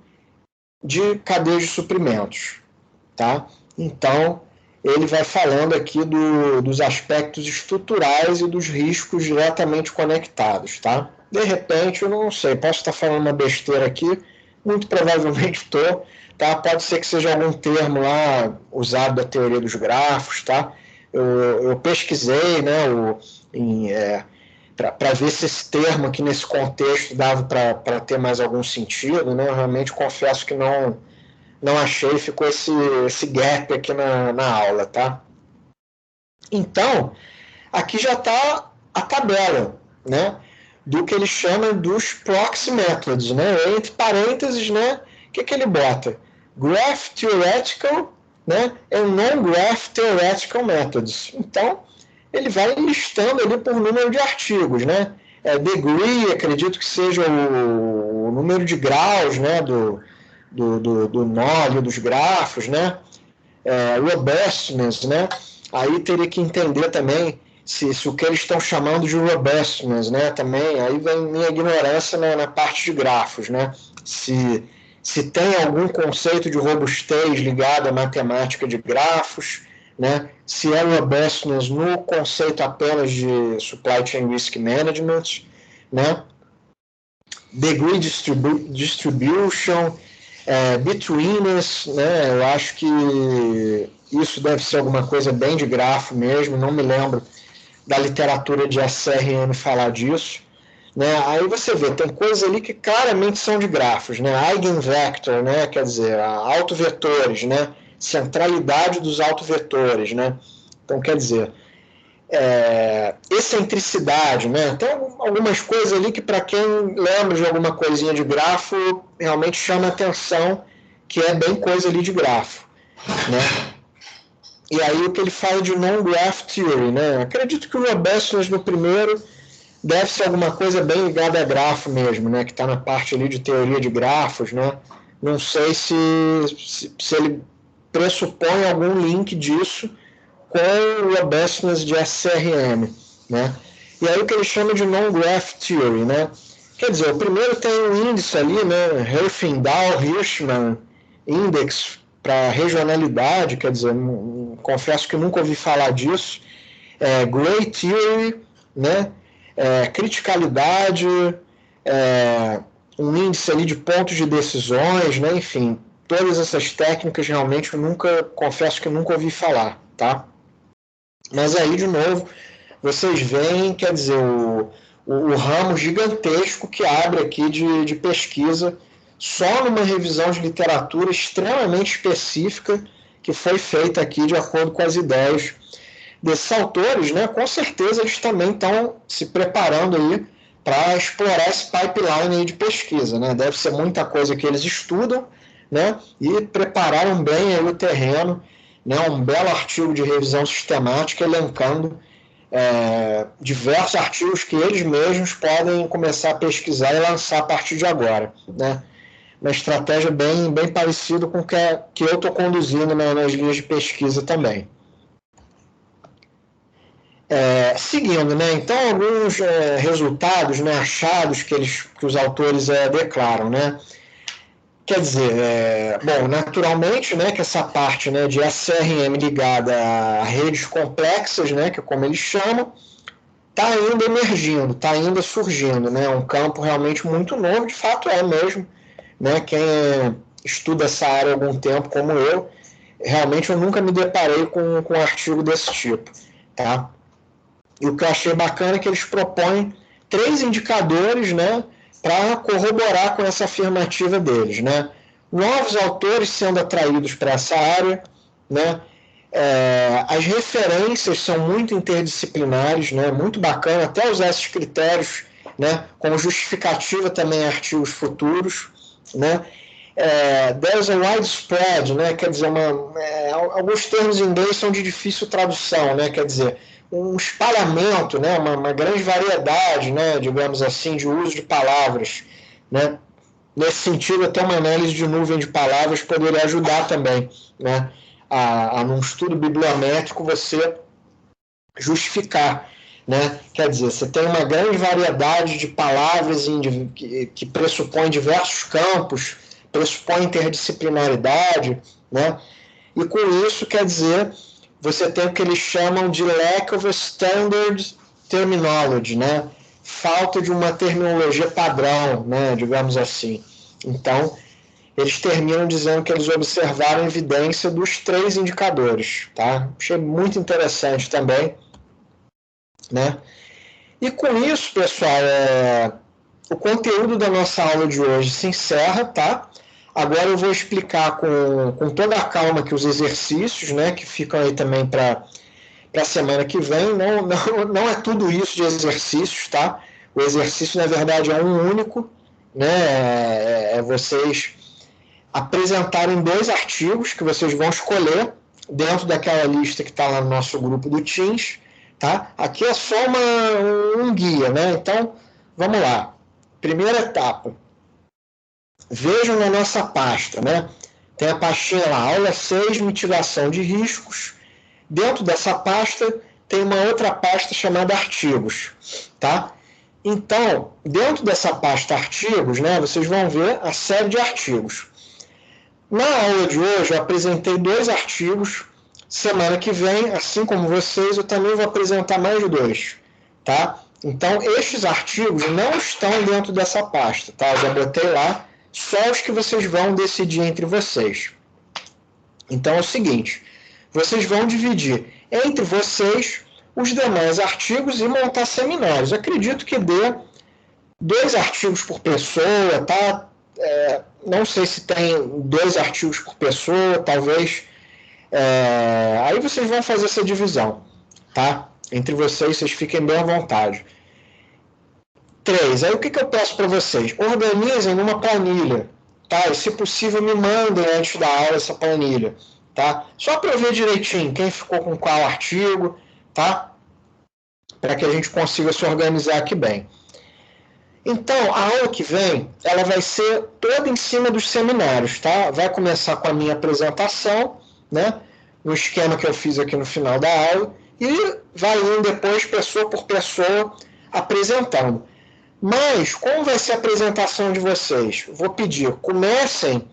de cadeias de suprimentos, tá? Então, ele vai falando aqui dos aspectos estruturais e dos riscos diretamente conectados, tá? De repente, eu não sei, posso estar falando uma besteira aqui, muito provavelmente estou, tá? Pode ser que seja algum termo lá usado da teoria dos grafos, tá? Eu pesquisei, né, para ver se esse termo aqui nesse contexto dava para ter mais algum sentido, né? Eu realmente confesso que não achei, ficou esse gap aqui na aula, tá? Então, aqui já está a tabela, né? Do que ele chama dos proxy methods, né? Entre parênteses, né? O que ele bota? Graph theoretical, né? And non-graph theoretical methods. Então, ele vai listando ali por número de artigos, né? Degree, acredito que seja o número de graus, né? Do nó ali, dos grafos, né? Robustness, né? Aí teria que entender também se o que eles estão chamando de robustness, né? Também, aí vem minha ignorância na parte de grafos, né? Se tem algum conceito de robustez ligado à matemática de grafos, né? Se é robustness no conceito apenas de supply chain risk management, né? Degree distribution, betweenness, né? Eu acho que isso deve ser alguma coisa bem de grafo mesmo, não me lembro da literatura de SRM falar disso, né? Aí você vê, tem coisas ali que claramente são de grafos, né? Eigenvector, né? Quer dizer, autovetores, né? Centralidade dos autovetores, né? Então, quer dizer, excentricidade, né? Tem algumas coisas ali que, para quem lembra de alguma coisinha de grafo, realmente chama atenção, que é bem coisa ali de grafo, né? E aí o que ele fala de non-graph theory, né? Acredito que o robustness no primeiro deve ser alguma coisa bem ligada a grafo mesmo, né? Que está na parte ali de teoria de grafos, né? Não sei se ele pressupõe algum link disso com o robustness de SRM, né? E aí o que ele chama de non-graph theory, né? Quer dizer, o primeiro tem um índice ali, né? Herfindahl-Hirschman Index para regionalidade, quer dizer, confesso que nunca ouvi falar disso. Gray Theory, né? Criticalidade, um índice ali de pontos de decisões, né? Enfim, todas essas técnicas realmente confesso que nunca ouvi falar, tá? Mas aí, de novo, vocês veem, quer dizer, o ramo gigantesco que abre aqui de pesquisa só numa revisão de literatura extremamente específica que foi feita aqui de acordo com as ideias desses autores, né? Com certeza eles também estão se preparando aí para explorar esse pipeline aí de pesquisa, né? Deve ser muita coisa que eles estudam, né? E prepararam bem aí o terreno, né? Um belo artigo de revisão sistemática elencando diversos artigos que eles mesmos podem começar a pesquisar e lançar a partir de agora, né? Uma estratégia bem parecida com o que eu estou conduzindo nas linhas de pesquisa também. Seguindo, né? Então, alguns resultados, né, achados que os autores declaram, né? Quer dizer, bom, naturalmente, né, que essa parte, né, de SRM ligada a redes complexas, né, que é como eles chamam, está ainda emergindo, está ainda surgindo, né? Um campo realmente muito novo, de fato mesmo, né? Quem estuda essa área há algum tempo, como eu, realmente eu nunca me deparei com um artigo desse tipo, tá? E o que eu achei bacana é que eles propõem 3 indicadores, né, para corroborar com essa afirmativa deles, né? Novos autores sendo atraídos para essa área, né? As referências são muito interdisciplinares, né? Muito bacana até usar esses critérios, né, como justificativa também em artigos futuros, né? There's a widespread, né? Quer dizer, alguns termos em inglês são de difícil tradução, né? Quer dizer, um espalhamento, né? Uma grande variedade, né? Digamos assim, de uso de palavras, né? Nesse sentido, até uma análise de nuvem de palavras poderia ajudar também, né? Num estudo bibliométrico, você justificar, né? Quer dizer, você tem uma grande variedade de palavras que pressupõem diversos campos pressupõe interdisciplinaridade, né? E com isso, quer dizer, você tem o que eles chamam de lack of a standard terminology, né? Falta de uma terminologia padrão, né? Digamos assim. Então, eles terminam dizendo que eles observaram evidência dos 3 indicadores, tá? Achei muito interessante também, né? E com isso, pessoal, o conteúdo da nossa aula de hoje se encerra, tá? Agora eu vou explicar com toda a calma aqui os exercícios, né? Que ficam aí também para a semana que vem. Não é tudo isso de exercícios, tá? O exercício, na verdade, é um único, né? É vocês apresentarem 2 artigos que vocês vão escolher dentro daquela lista que está lá no nosso grupo do Teams, tá? Aqui é só um guia, né? Então, vamos lá. Primeira etapa. Vejam na nossa pasta, né? Tem a pastinha lá, aula 6, mitigação de riscos. Dentro dessa pasta tem uma outra pasta chamada artigos, tá? Então, dentro dessa pasta artigos, né, vocês vão ver a série de artigos. Na aula de hoje, eu apresentei 2 artigos. Semana que vem, assim como vocês, eu também vou apresentar mais de 2, tá? Então, estes artigos não estão dentro dessa pasta, tá? Eu já botei lá, só os que vocês vão decidir entre vocês. Então, é o seguinte, vocês vão dividir entre vocês os demais artigos e montar seminários. Eu acredito que dê 2 artigos por pessoa, tá? Não sei se tem 2 artigos por pessoa, talvez. Aí vocês vão fazer essa divisão, tá? Entre vocês fiquem bem à vontade. 3. Aí o que eu peço para vocês? Organizem numa planilha, tá? E, se possível, me mandem antes da aula essa planilha, tá? Só para eu ver direitinho quem ficou com qual artigo, tá? Para que a gente consiga se organizar aqui bem. Então, a aula que vem, ela vai ser toda em cima dos seminários, tá? Vai começar com a minha apresentação, né? No esquema que eu fiz aqui no final da aula, e vai indo depois, pessoa por pessoa, apresentando. Mas, como vai ser a apresentação de vocês? Vou pedir, comecem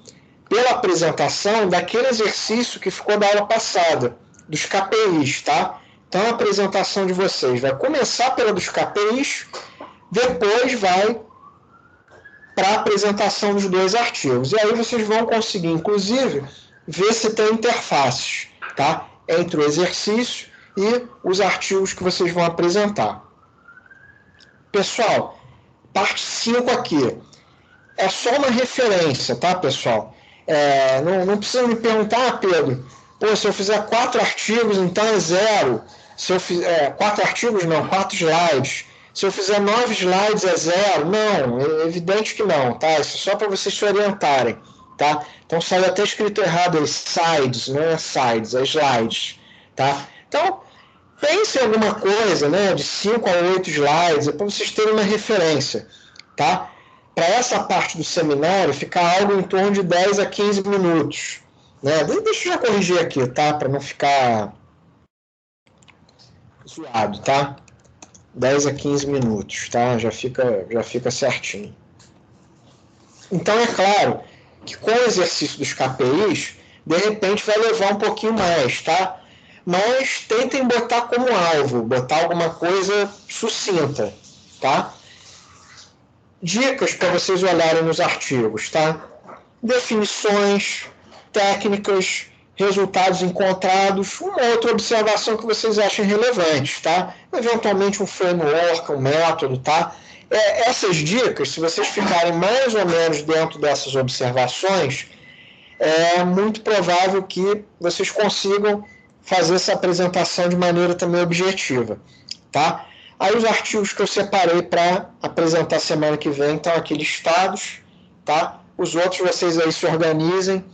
pela apresentação daquele exercício que ficou da aula passada, dos KPIs, tá? Então, a apresentação de vocês vai começar pela dos KPIs, depois vai para a apresentação dos 2 artigos. E aí vocês vão conseguir, inclusive, ver se tem interfaces, tá? Entre o exercício e os artigos que vocês vão apresentar. Pessoal, parte 5 aqui. É só uma referência, tá, pessoal? Não precisa me perguntar, Pedro, se eu fizer 4 artigos, então é 0. Se eu fizer 4 artigos, não, 4 slides. Se eu fizer 9 slides, é 0. Não, é evidente que não, tá? Isso é só para vocês se orientarem, tá? Então, sai até escrito errado aí, slides, não é slides, é slides, tá? Então, pense em alguma coisa, né, de 5 a 8 slides, para vocês terem uma referência, tá? Para essa parte do seminário, ficar algo em torno de 10 a 15 minutos, né? Deixa eu já corrigir aqui, tá? Para não ficar zoado, tá? 10 a 15 minutos, tá? Já fica certinho. Então, é claro que com o exercício dos KPIs, de repente vai levar um pouquinho mais, tá? Mas tentem botar como alvo, botar alguma coisa sucinta, tá? Dicas para vocês olharem nos artigos, tá? Definições, técnicas, resultados encontrados, uma outra observação que vocês achem relevante, tá? Eventualmente um framework, um método, tá? Essas dicas, se vocês ficarem mais ou menos dentro dessas observações, é muito provável que vocês consigam fazer essa apresentação de maneira também objetiva, tá? Aí os artigos que eu separei para apresentar semana que vem estão aqui listados, tá? Os outros vocês aí se organizem,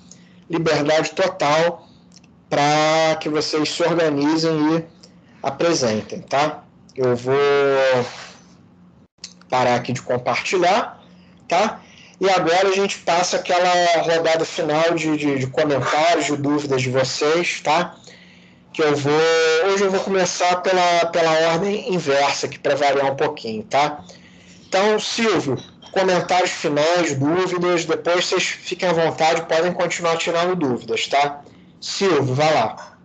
liberdade total para que vocês se organizem e apresentem, tá? Eu vou parar aqui de compartilhar, tá? E agora a gente passa aquela rodada final de comentários, de dúvidas de vocês, tá? Que hoje eu vou começar pela ordem inversa aqui para variar um pouquinho, tá? Então, Silvio, comentários finais, dúvidas, depois vocês fiquem à vontade, podem continuar tirando dúvidas, tá? Silvio, vai lá.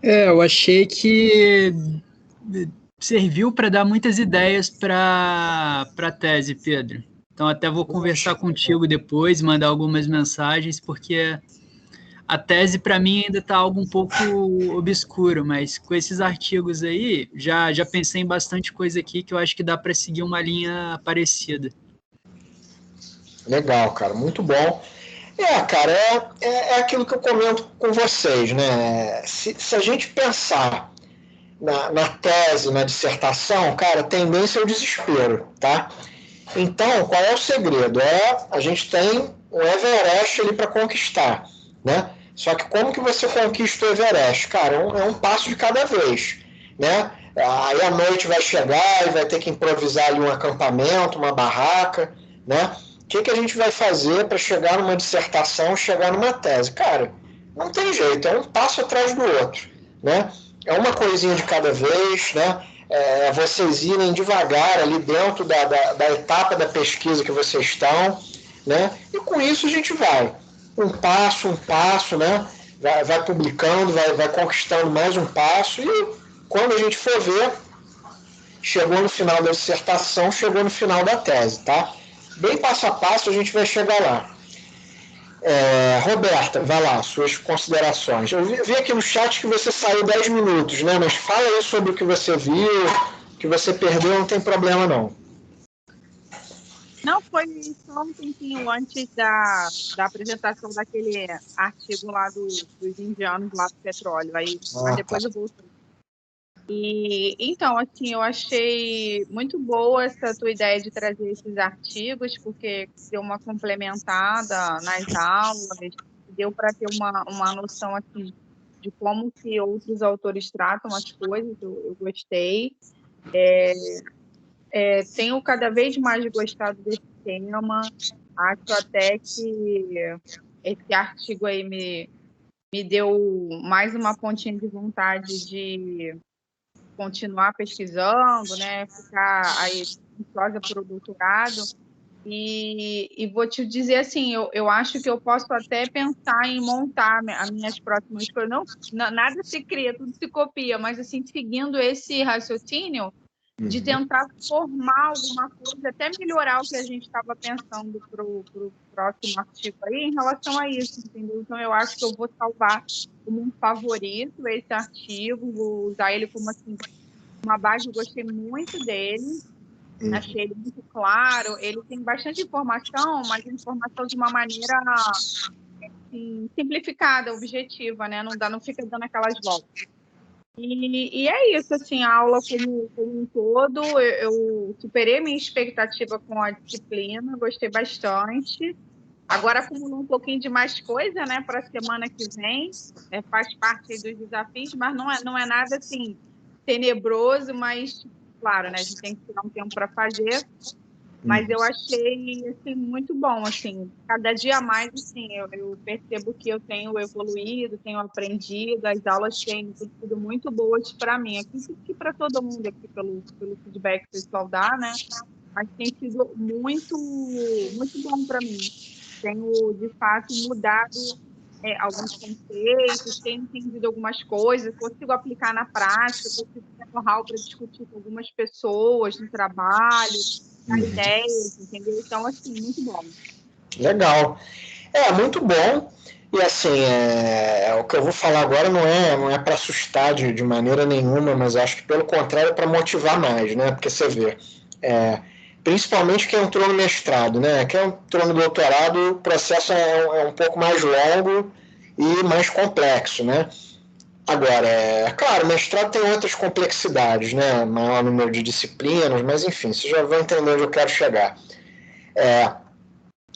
Eu achei que serviu para dar muitas ideias para a tese, Pedro. Então até vou conversar contigo depois, mandar algumas mensagens, porque a tese para mim ainda está algo um pouco obscuro, mas com esses artigos aí, já pensei em bastante coisa aqui que eu acho que dá para seguir uma linha parecida. Legal, cara, muito bom. Cara, é aquilo que eu comento com vocês, né? Se a gente pensar na tese, na dissertação, cara, a tendência é o desespero, tá? Então, qual é o segredo? A gente tem um Everest ali para conquistar, né? Só que como que você conquista o Everest? Cara, é um passo de cada vez, né? Aí a noite vai chegar e vai ter que improvisar ali um acampamento, uma barraca, né? O que a gente vai fazer para chegar numa dissertação, chegar numa tese? Cara, não tem jeito, é um passo atrás do outro, né? É uma coisinha de cada vez, né? Vocês irem devagar ali dentro da etapa da pesquisa que vocês estão, né? E com isso a gente vai um passo, né? Vai publicando, vai conquistando mais um passo e quando a gente for ver, chegou no final da dissertação, chegou no final da tese, tá? Bem passo a passo a gente vai chegar lá. Roberta, vai lá, suas considerações. Eu vi aqui no chat que você saiu 10 minutos, né? Mas fala aí sobre o que você viu, que você perdeu, não tem problema não. Não, foi só um tempinho antes da apresentação daquele artigo lá dos indianos lá do petróleo. Aí, mas depois eu voltei. E então, assim, eu achei muito boa essa tua ideia de trazer esses artigos, porque deu uma complementada nas aulas, deu para ter uma noção assim de como que outros autores tratam as coisas. Eu gostei. Tenho cada vez mais gostado desse tema. Acho até que esse artigo aí me deu mais uma pontinha de vontade de continuar pesquisando, né? Ficar aí ansiosa por o doutorado. E vou te dizer assim, eu acho que eu posso até pensar em montar as minhas próximas coisas. Nada se cria, tudo se copia, mas assim, seguindo esse raciocínio de tentar formar alguma coisa, até melhorar o que a gente estava pensando para o próximo artigo aí em relação a isso, entendeu? Então, eu acho que eu vou salvar como um favorito esse artigo, vou usar ele como assim, uma base, eu gostei muito dele, achei ele muito claro, ele tem bastante informação, mas informação de uma maneira assim, simplificada, objetiva, né? Não fica dando aquelas voltas. E é isso, assim, a aula como um todo, eu superei minha expectativa com a disciplina, gostei bastante. Agora acumulou um pouquinho de mais coisa, né, para a semana que vem, faz parte dos desafios, mas não é nada, assim, tenebroso, mas, claro, né, a gente tem que tirar um tempo para fazer. Mas eu achei assim, muito bom, assim, cada dia mais, assim, eu percebo que eu tenho evoluído, tenho aprendido, as aulas têm sido muito boas para mim, acredito que para todo mundo aqui, pelo feedback que o pessoal dá, né, mas tem sido muito, muito bom para mim. Tenho, de fato, mudado alguns conceitos, tenho entendido algumas coisas, consigo aplicar na prática, consigo ter know-how para discutir com algumas pessoas no trabalho, ideias, entendeu? Então, assim, muito bom. Legal. Muito bom. E assim, o que eu vou falar agora não é para assustar de maneira nenhuma, mas acho que pelo contrário é para motivar mais, né? Porque você vê, principalmente quem entrou no mestrado, né? Quem entrou no doutorado, o processo é um pouco mais longo e mais complexo, né? Agora, claro, o mestrado tem outras complexidades, né? Maior número de disciplinas, mas enfim, vocês já vão entender onde eu quero chegar.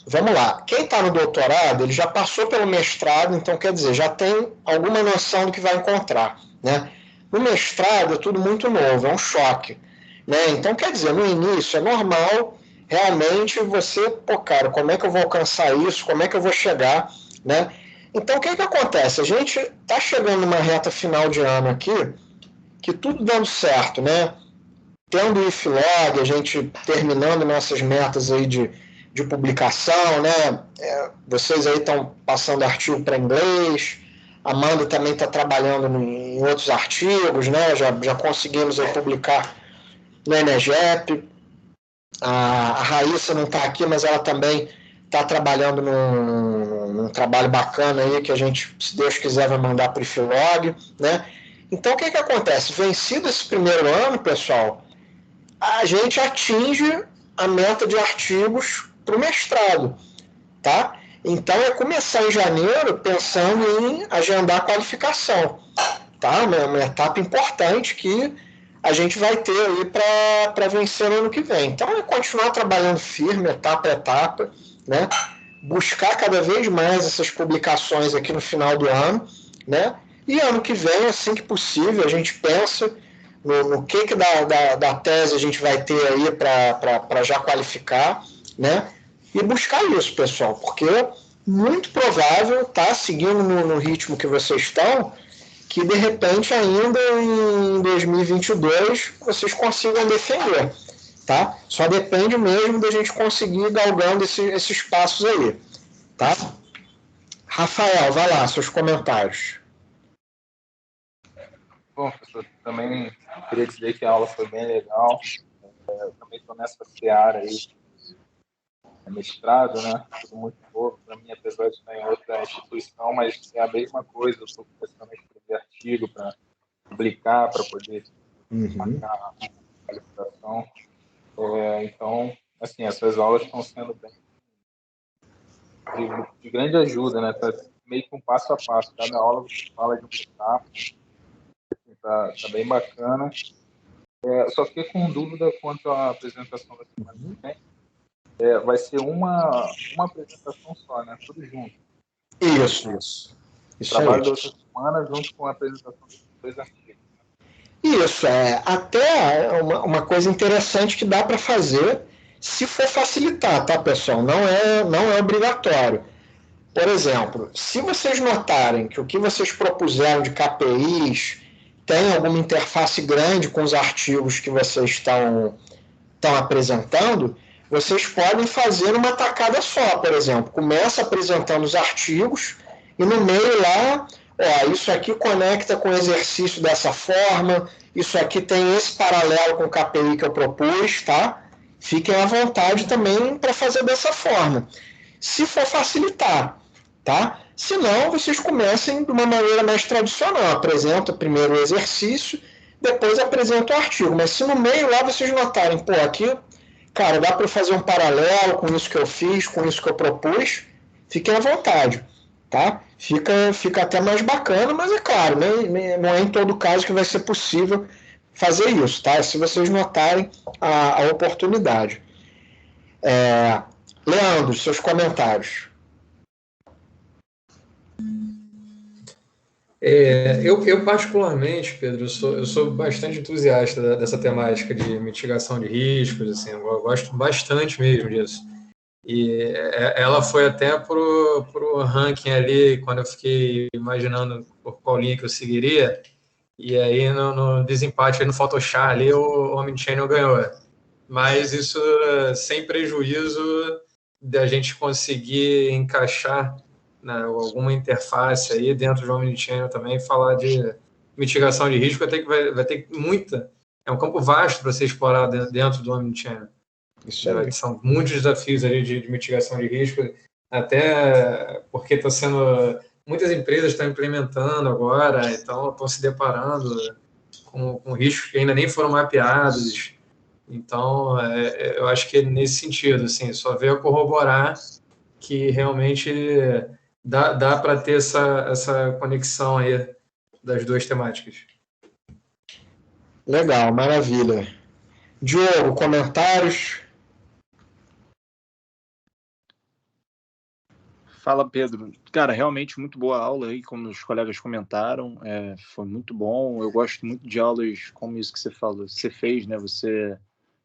Vamos lá, quem está no doutorado, ele já passou pelo mestrado, então quer dizer, já tem alguma noção do que vai encontrar, né? No mestrado é tudo muito novo, é um choque, né? Então quer dizer, no início é normal realmente você, cara, como é que eu vou alcançar isso, como é que eu vou chegar, né? Então o que acontece? A gente está chegando numa reta final de ano aqui, que tudo dando certo, né? tendo o IFLog, a gente terminando nossas metas aí de publicação, né? Vocês aí estão passando artigo para inglês, a Amanda também está trabalhando em outros artigos, né? Já conseguimos aí publicar no Enegep. A Raíssa não está aqui, mas ela também está trabalhando num trabalho bacana aí que a gente, se Deus quiser, vai mandar para o IFLog, né? Então, o que acontece? Vencido esse primeiro ano, pessoal, a gente atinge a meta de artigos para o mestrado, tá? Então, é começar em janeiro pensando em agendar a qualificação, tá? Uma etapa importante que a gente vai ter aí para vencer no ano que vem. Então, é continuar trabalhando firme, etapa a etapa, né? Buscar cada vez mais essas publicações aqui no final do ano, né? E ano que vem, assim que possível, a gente pensa no que da tese a gente vai ter aí para já qualificar, né? E buscar isso, pessoal, porque muito provável, tá, seguindo no ritmo que vocês estão, que de repente ainda em 2022 vocês consigam defender, tá? Só depende mesmo da gente conseguir galgando esses passos aí, tá? Rafael, vai lá, seus comentários. Bom, professor, também queria dizer que a aula foi bem legal. Eu também estou nessa seara aí, mestrado, né? Tudo muito novo para mim, apesar de estar em outra instituição, mas é a mesma coisa. Eu estou começando a escrever artigo para publicar, para poder marcar a qualificação. Então, assim, essas aulas estão sendo bem de grande ajuda, né? Tá meio que um passo a passo. Cada aula você fala de um etapa, tá bem bacana. Só fiquei com dúvida quanto à apresentação da semana que vem. Vai ser uma apresentação só, né? Tudo junto. Isso Trabalho aí. da outra semana junto com a apresentação dos 2 artigos. Isso, até uma coisa interessante que dá para fazer se for facilitar, tá, pessoal? Não é obrigatório. Por exemplo, se vocês notarem que o que vocês propuseram de KPIs tem alguma interface grande com os artigos que vocês estão apresentando, vocês podem fazer uma tacada só, por exemplo. Começa apresentando os artigos e no meio lá, isso aqui conecta com o exercício dessa forma, isso aqui tem esse paralelo com o KPI que eu propus, tá? Fiquem à vontade também para fazer dessa forma. Se for facilitar, tá? Se não, vocês comecem de uma maneira mais tradicional. Apresenta primeiro o exercício, depois apresenta o artigo. Mas se no meio lá vocês notarem, aqui, cara, dá para fazer um paralelo com isso que eu fiz, com isso que eu propus, fiquem à vontade, tá? Fica até mais bacana, mas é claro, né? Não é em todo caso que vai ser possível fazer isso, tá? Se vocês notarem a oportunidade. Leandro, seus comentários. Eu particularmente, Pedro, eu sou bastante entusiasta dessa temática de mitigação de riscos, assim, eu gosto bastante mesmo disso. E ela foi até pro ranking ali, quando eu fiquei imaginando por qual linha que eu seguiria, e aí no desempate, no Photoshop ali, o Omnichannel ganhou. Mas isso sem prejuízo da gente conseguir encaixar, né, alguma interface aí dentro do Omnichannel também, falar de mitigação de risco, vai ter muita... É um campo vasto para ser explorado dentro do Omnichannel. São muitos desafios ali de mitigação de risco, até porque está sendo... Muitas empresas estão implementando agora, então estão se deparando com riscos que ainda nem foram mapeados. Então, eu acho que é nesse sentido, assim, só veio corroborar que realmente dá para ter essa conexão aí das duas temáticas. Legal, maravilha. Diogo, comentários? Fala, Pedro. Cara, realmente muito boa aula aí, como os colegas comentaram. Foi muito bom. Eu gosto muito de aulas como isso que você falou. Você fez, né? Você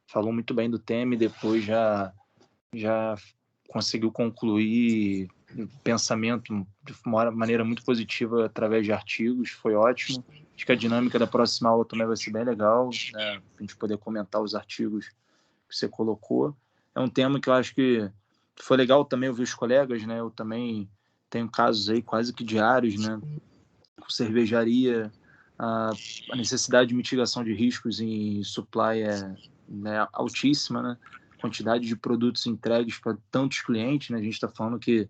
falou muito bem do tema e depois já conseguiu concluir o pensamento de uma maneira muito positiva através de artigos. Foi ótimo. Acho que a dinâmica da próxima aula também vai ser bem legal, né? A gente poder comentar os artigos que você colocou. É um tema que eu acho que foi legal também ouvir os colegas, né? Eu também tenho casos aí quase que diários, né? Com cervejaria, a necessidade de mitigação de riscos em supply é, né, altíssima, né? Quantidade de produtos entregues para tantos clientes, né? A gente está falando que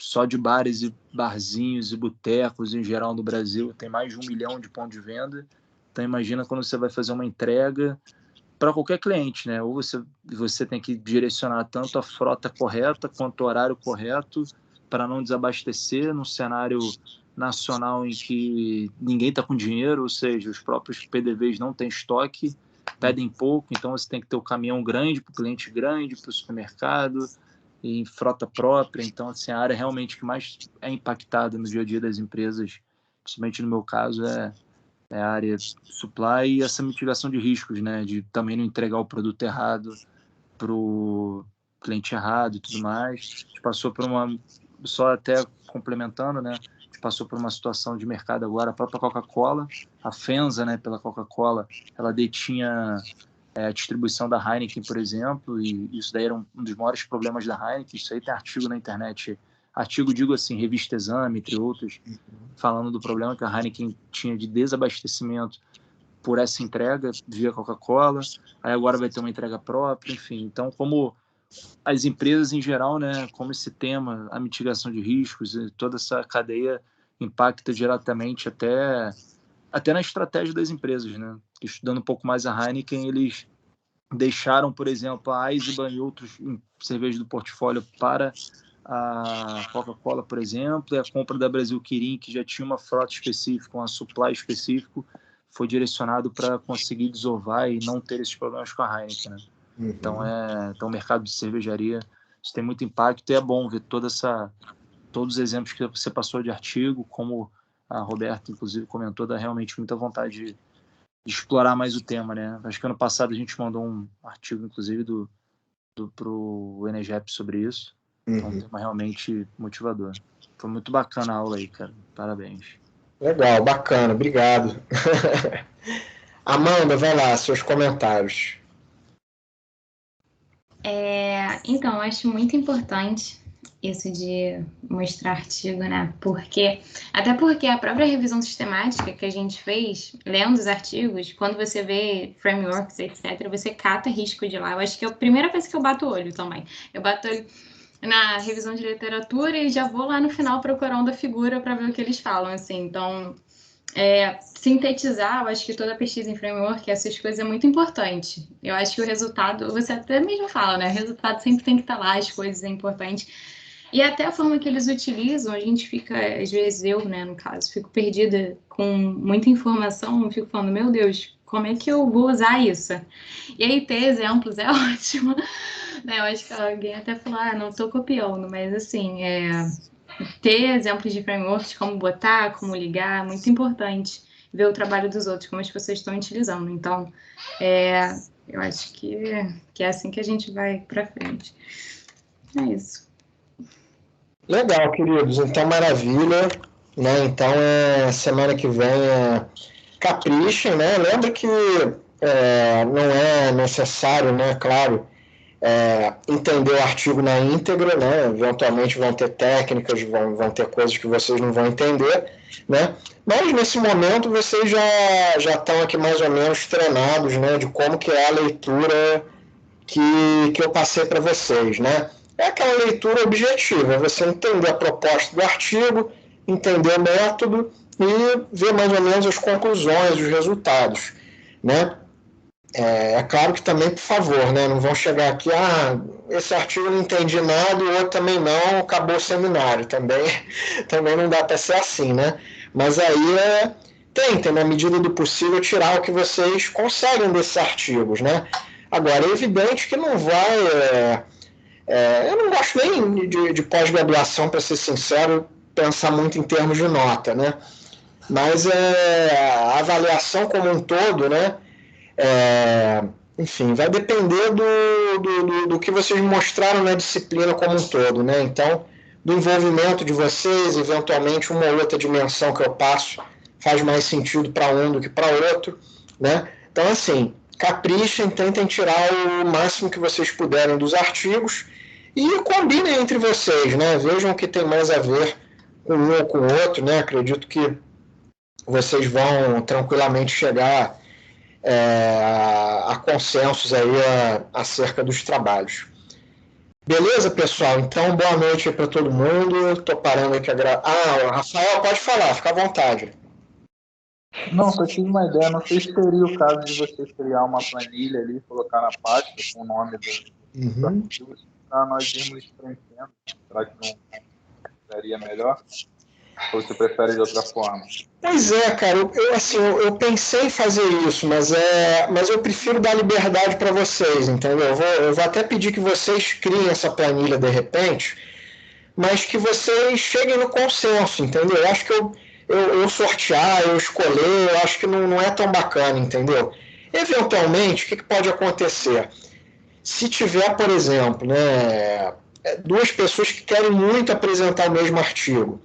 só de bares e barzinhos e botecos em geral no Brasil tem mais de 1 milhão de pontos de venda. Então imagina quando você vai fazer uma entrega para qualquer cliente, né? Ou você tem que direcionar tanto a frota correta quanto o horário correto para não desabastecer num cenário nacional em que ninguém está com dinheiro, ou seja, os próprios PDVs não têm estoque, pedem pouco, então você tem que ter o caminhão grande para o cliente grande, para o supermercado, em frota própria. Então, assim, a área realmente que mais é impactada no dia a dia das empresas, principalmente no meu caso, é a área supply e essa mitigação de riscos, né? De também não entregar o produto errado para o cliente errado e tudo mais. A gente passou por só até complementando, né? A gente passou por uma situação de mercado agora, a própria Coca-Cola, a FEMSA, né, pela Coca-Cola, ela detinha a distribuição da Heineken, por exemplo, e isso daí era um dos maiores problemas da Heineken. Isso aí tem artigo na internet, artigo, digo assim, revista Exame, entre outros, falando do problema que a Heineken tinha de desabastecimento por essa entrega via Coca-Cola, aí agora vai ter uma entrega própria, enfim. Então, como as empresas em geral, né, como esse tema, a mitigação de riscos, toda essa cadeia impacta diretamente até na estratégia das empresas, né? Estudando um pouco mais a Heineken, eles deixaram, por exemplo, a Eisenbahn e outros cervejas do portfólio para a Coca-Cola, por exemplo, e a compra da Brasil Kirin, que já tinha uma frota específica, um supply específico, foi direcionado para conseguir desovar e não ter esses problemas com a Heineken, né? Uhum. Então, o mercado de cervejaria, isso tem muito impacto e é bom ver todos os exemplos que você passou de artigo, como a Roberta, inclusive, comentou, dá realmente muita vontade de explorar mais o tema, né? Acho que ano passado a gente mandou um artigo, inclusive, para o Enegep sobre isso. Então, um tema realmente motivador. Foi muito bacana a aula aí, cara. Parabéns. Legal, bacana. Obrigado. Amanda, vai lá, seus comentários. Então, eu acho muito importante isso de mostrar artigo, né? Até porque a própria revisão sistemática que a gente fez, lendo os artigos, quando você vê frameworks, etc., você cata risco de lá. Eu acho que é a primeira vez que eu bato o olho também. Eu bato o olho na revisão de literatura e já vou lá no final procurando a figura para ver o que eles falam, assim. Então, sintetizar, eu acho que toda pesquisa em framework, essas coisas é muito importante. Eu acho que o resultado, você até mesmo fala, né? O resultado sempre tem que estar lá, as coisas é importante. E até a forma que eles utilizam, a gente fica, às vezes eu, né, no caso, fico perdida com muita informação, eu fico falando, meu Deus, como é que eu vou usar isso? E aí ter exemplos é ótimo, né? Eu acho que alguém até falou, não estou copiando, mas assim, ter exemplos de frameworks, como botar, como ligar, é muito importante ver o trabalho dos outros, como as pessoas estão utilizando. Então, eu acho que é assim que a gente vai para frente. É isso. Legal, queridos. Então, maravilha. Né? Então, semana que vem caprichem, né? Lembra que não é necessário, né? Claro, entender o artigo na íntegra, né? Eventualmente vão ter técnicas, vão ter coisas que vocês não vão entender, né? Mas nesse momento vocês já estão aqui mais ou menos treinados, né? De como que é a leitura que eu passei para vocês, né? É aquela leitura objetiva, você entender a proposta do artigo, entender o método e ver mais ou menos as conclusões, os resultados, né? É claro que também, por favor, né, não vão chegar aqui, esse artigo eu não entendi nada, o outro também não, acabou o seminário, também não dá para ser assim, né? Mas aí tentem, na medida do possível, tirar o que vocês conseguem desses artigos, né? Agora, é evidente que não vai... eu não gosto nem de pós-graduação, para ser sincero, pensar muito em termos de nota, né? Mas a avaliação como um todo, né? Enfim, vai depender do que vocês mostraram na disciplina como um todo, né? Então, do envolvimento de vocês, eventualmente uma ou outra dimensão que eu passo faz mais sentido para um do que para outro, né? Então, assim, caprichem, tentem tirar o máximo que vocês puderem dos artigos e combinem entre vocês, né? Vejam o que tem mais a ver com um ou com o outro, né? Acredito que vocês vão tranquilamente chegar a consensos aí acerca dos trabalhos. Beleza, pessoal? Então, boa noite para todo mundo. Estou parando aqui a Rafael, pode falar, fica à vontade. Não, só tive uma ideia. Não sei se seria o caso de você criar uma planilha ali, colocar na pasta com o nome dos artigos, para nós irmos preenchendo. Será que não seria melhor? Ou você prefere de outra forma? Pois é, cara, eu pensei em fazer isso, mas eu prefiro dar liberdade para vocês, entendeu? Eu vou até pedir que vocês criem essa planilha de repente, mas que vocês cheguem no consenso, entendeu? Eu acho que eu sortear, eu escolher, eu acho que não é tão bacana, entendeu? Eventualmente, o que pode acontecer? Se tiver, por exemplo, né, duas pessoas que querem muito apresentar o mesmo artigo,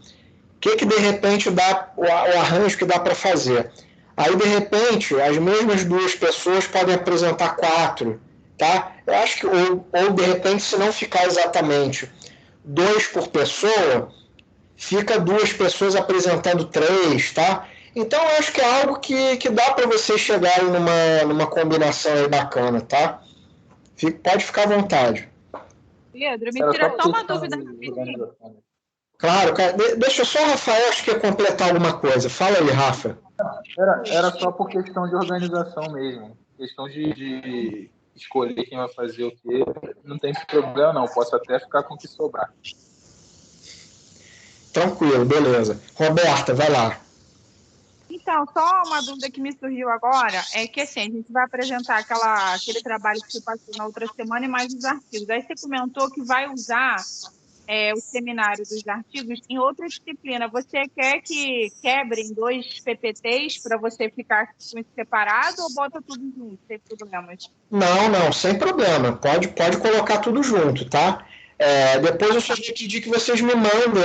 o que de repente dá o arranjo que dá para fazer? Aí, de repente, as mesmas duas pessoas podem apresentar 4, tá? Eu acho que, ou de repente, se não ficar exatamente 2 por pessoa, fica 2 pessoas apresentando 3, tá? Então, eu acho que é algo que dá para vocês chegarem numa combinação aí bacana, tá? Pode ficar à vontade. Pedro, me tira só uma dúvida. Claro, cara. Deixa só o Rafael, acho que ia completar alguma coisa. Fala aí, Rafa. Era só por questão de organização mesmo. Questão de escolher quem vai fazer o quê. Não tem problema, não. Posso até ficar com o que sobrar. Tranquilo, beleza. Roberta, vai lá. Então, só uma dúvida que me surgiu agora é que, assim, a gente vai apresentar aquele trabalho que você passou na outra semana e mais os artigos. Aí você comentou que vai usar o seminário dos artigos em outra disciplina. Você quer que quebrem 2 PPTs para você ficar com isso separado ou bota tudo junto, sem problemas? Não, sem problema. Pode colocar tudo junto, tá? Depois eu só vou pedir que vocês me mandem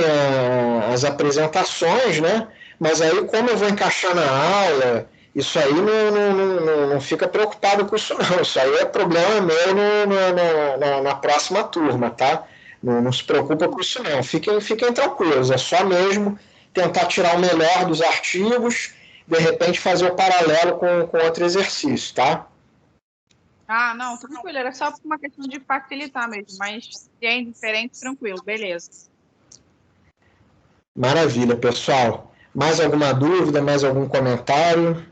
as apresentações, né? Mas aí, como eu vou encaixar na aula, isso aí não fica preocupado com isso, não. Isso aí é problema meu na próxima turma, tá? Não se preocupa com isso, não. Fiquem tranquilos. É só mesmo tentar tirar o melhor dos artigos, de repente fazer o paralelo com outro exercício, tá? Ah, não, tranquilo. Era só uma questão de facilitar mesmo. Mas se é indiferente, tranquilo. Beleza. Maravilha, pessoal. Mais alguma dúvida, mais algum comentário?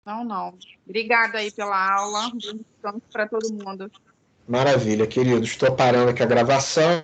Não. Obrigada aí pela aula. Bom descanso para todo mundo. Maravilha, querido. Estou parando aqui a gravação.